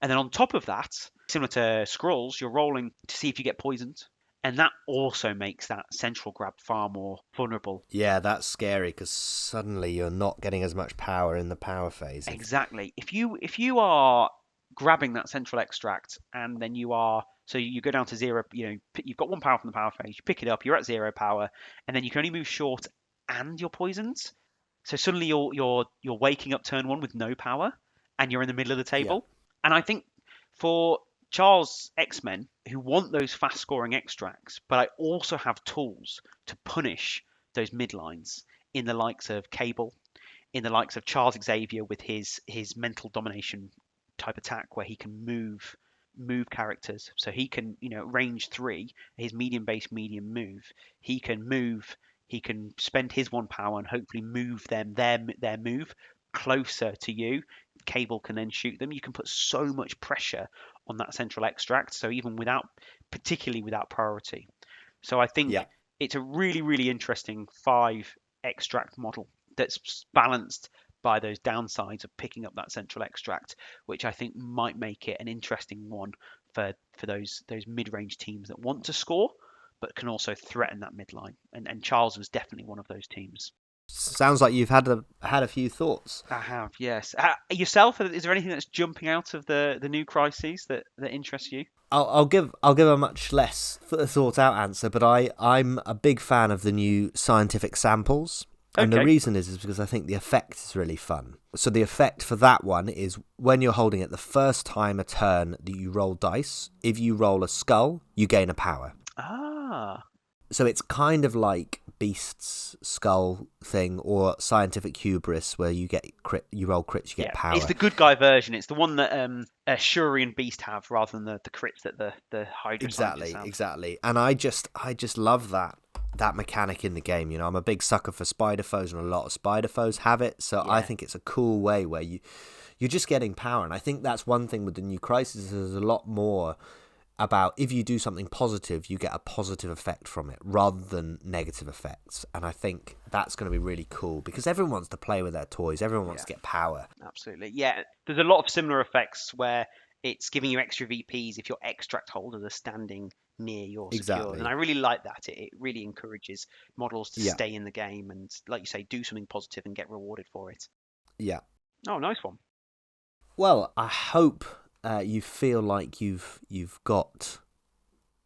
And then on top of that, similar to Skrulls, you're rolling to see if you get poisoned. And that also makes that central grab far more vulnerable. Yeah, that's scary because suddenly you're not getting as much power in the power phase. Exactly. If you are grabbing that central extract and then you go down to 0, you've got 1 power from the power phase, you pick it up, you're at 0 power, and then you can only move short and you're poisoned. So suddenly you're waking up turn 1 with no power and you're in the middle of the table. Yeah. And I think for Charles X-Men, who want those fast scoring extracts, but I also have tools to punish those midlines in the likes of Cable, in the likes of Charles Xavier with his mental domination type attack where he can move characters. So he can, range 3, his medium base medium move. He can move, he can spend his 1 power and hopefully move them their move closer to you. Cable can then shoot them. You can put so much pressure on that central extract, so even particularly without priority. So I think it's a really interesting 5 extract model that's balanced by those downsides of picking up that central extract, which I think might make it an interesting one for those mid-range teams that want to score but can also threaten that midline. And Charles was definitely one of those teams. Sounds like you've had a few thoughts. I have, yes. Yourself, is there anything that's jumping out of the new crises that interests you? I'll give a much less thought out answer, but I'm a big fan of the new scientific samples. And the reason is because I think the effect is really fun. So the effect for that one is when you're holding it the first time a turn that you roll dice, if you roll a skull, you gain a power. Ah. So it's kind of like Beast's skull thing or scientific hubris where you roll crits, you get power. It's the good guy version. It's the one that Shuri and Beast have rather than the crits that the Hydra scientists have. Exactly. And I just love that mechanic in the game. I'm a big sucker for spider foes, and a lot of spider foes have it. So I think it's a cool way where you're just getting power. And I think that's one thing with the new crisis. There's a lot more about if you do something positive, you get a positive effect from it rather than negative effects. And I think that's going to be really cool because everyone wants to play with their toys. Everyone wants to get power. Absolutely. Yeah. There's a lot of similar effects where it's giving you extra VPs if your extract holders are standing near your secure. And I really like that. It really encourages models to stay in the game and, like you say, do something positive and get rewarded for it. Yeah. Oh, nice one. Well, I hope you feel like you've got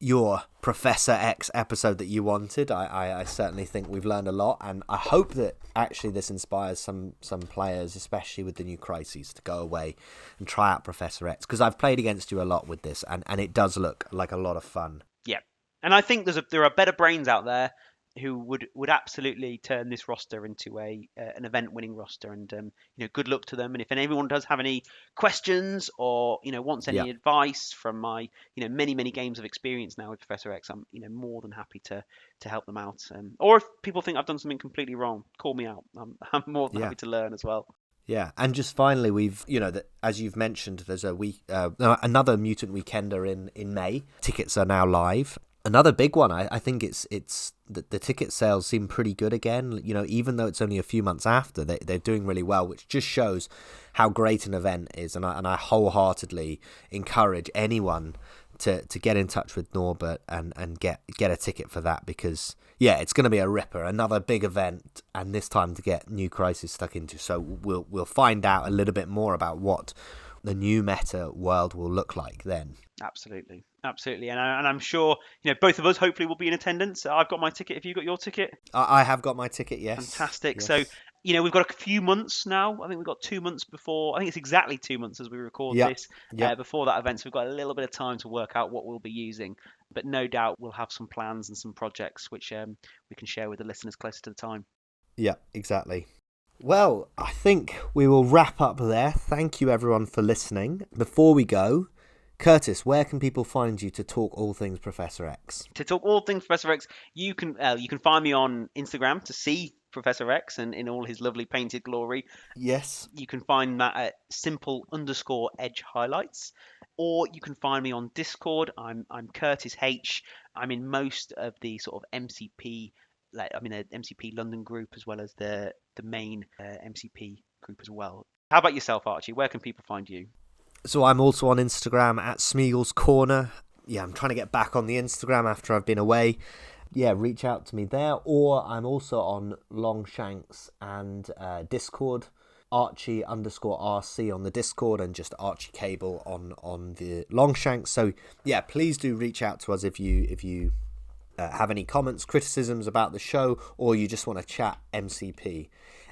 your Professor X episode that you wanted. I certainly think we've learned a lot, and I hope that actually this inspires some players, especially with the new crises, to go away and try out Professor X, because I've played against you a lot with this, and it does look like a lot of fun. Yeah, and I think there are better brains out there who would absolutely turn this roster into an event-winning roster, and good luck to them. And if anyone does have any questions or wants any advice from my many games of experience now with Professor X, I'm more than happy to help them out. Or if people think I've done something completely wrong, call me out. I'm more than happy to learn as well. Yeah, and just finally, we've as you've mentioned, there's another Mutant Weekender in May. Tickets are now live. Another big one, I think it's the ticket sales seem pretty good again. Even though it's only a few months after, they're doing really well, which just shows how great an event is. And I wholeheartedly encourage anyone to get in touch with Norbert and get a ticket for that, because it's going to be a ripper, another big event, and this time to get New Crisis stuck into. So we'll find out a little bit more about what the new meta world will look like then. Absolutely, and I'm sure both of us hopefully will be in attendance. I've got my ticket. Have you got your ticket? I have got my ticket. Yes. Fantastic. Yes. So we've got a few months now. I think we've got 2 months before. I think it's exactly 2 months as we record this before that event. So we've got a little bit of time to work out what we'll be using. But no doubt we'll have some plans and some projects which we can share with the listeners closer to the time. Yeah, exactly. Well, I think we will wrap up there. Thank you everyone for listening. Before we go, Curtis, where can people find you to talk all things Professor X? To talk all things Professor X, you can find me on Instagram to see Professor X and in all his lovely painted glory. Yes. You can find that at simple_edge highlights, or you can find me on Discord. I'm Curtis H. I'm in most of the sort of MCP, the MCP London group, as well as the main MCP group as well. How about yourself, Archie? Where can people find you? So I'm also on Instagram at Smeagol's Corner. Yeah, I'm trying to get back on the Instagram after I've been away. Yeah, reach out to me there. Or I'm also on Longshanks and Discord. Archie_RC on the Discord, and just Archie Cable on the Longshanks. So yeah, please do reach out to us if you have any comments, criticisms about the show, or you just want to chat MCP.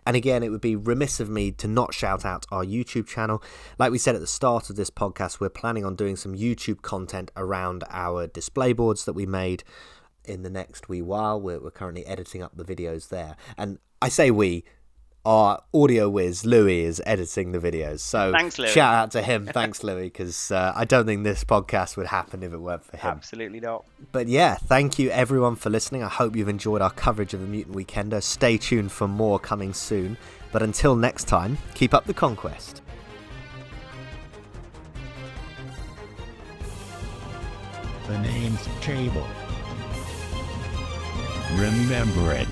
And again, it would be remiss of me to not shout out our YouTube channel. Like we said at the start of this podcast, we're planning on doing some YouTube content around our display boards that we made in the next wee while. We're currently editing up the videos there. And I say we, our audio whiz, Louis, is editing the videos. So thanks, Louis. Shout out to him. Thanks, Louis, because I don't think this podcast would happen if it weren't for him. Absolutely not. But yeah, thank you everyone for listening. I hope you've enjoyed our coverage of the Mutant Weekender. Stay tuned for more coming soon. But until next time, keep up the conquest. The name's Cable. Remember it.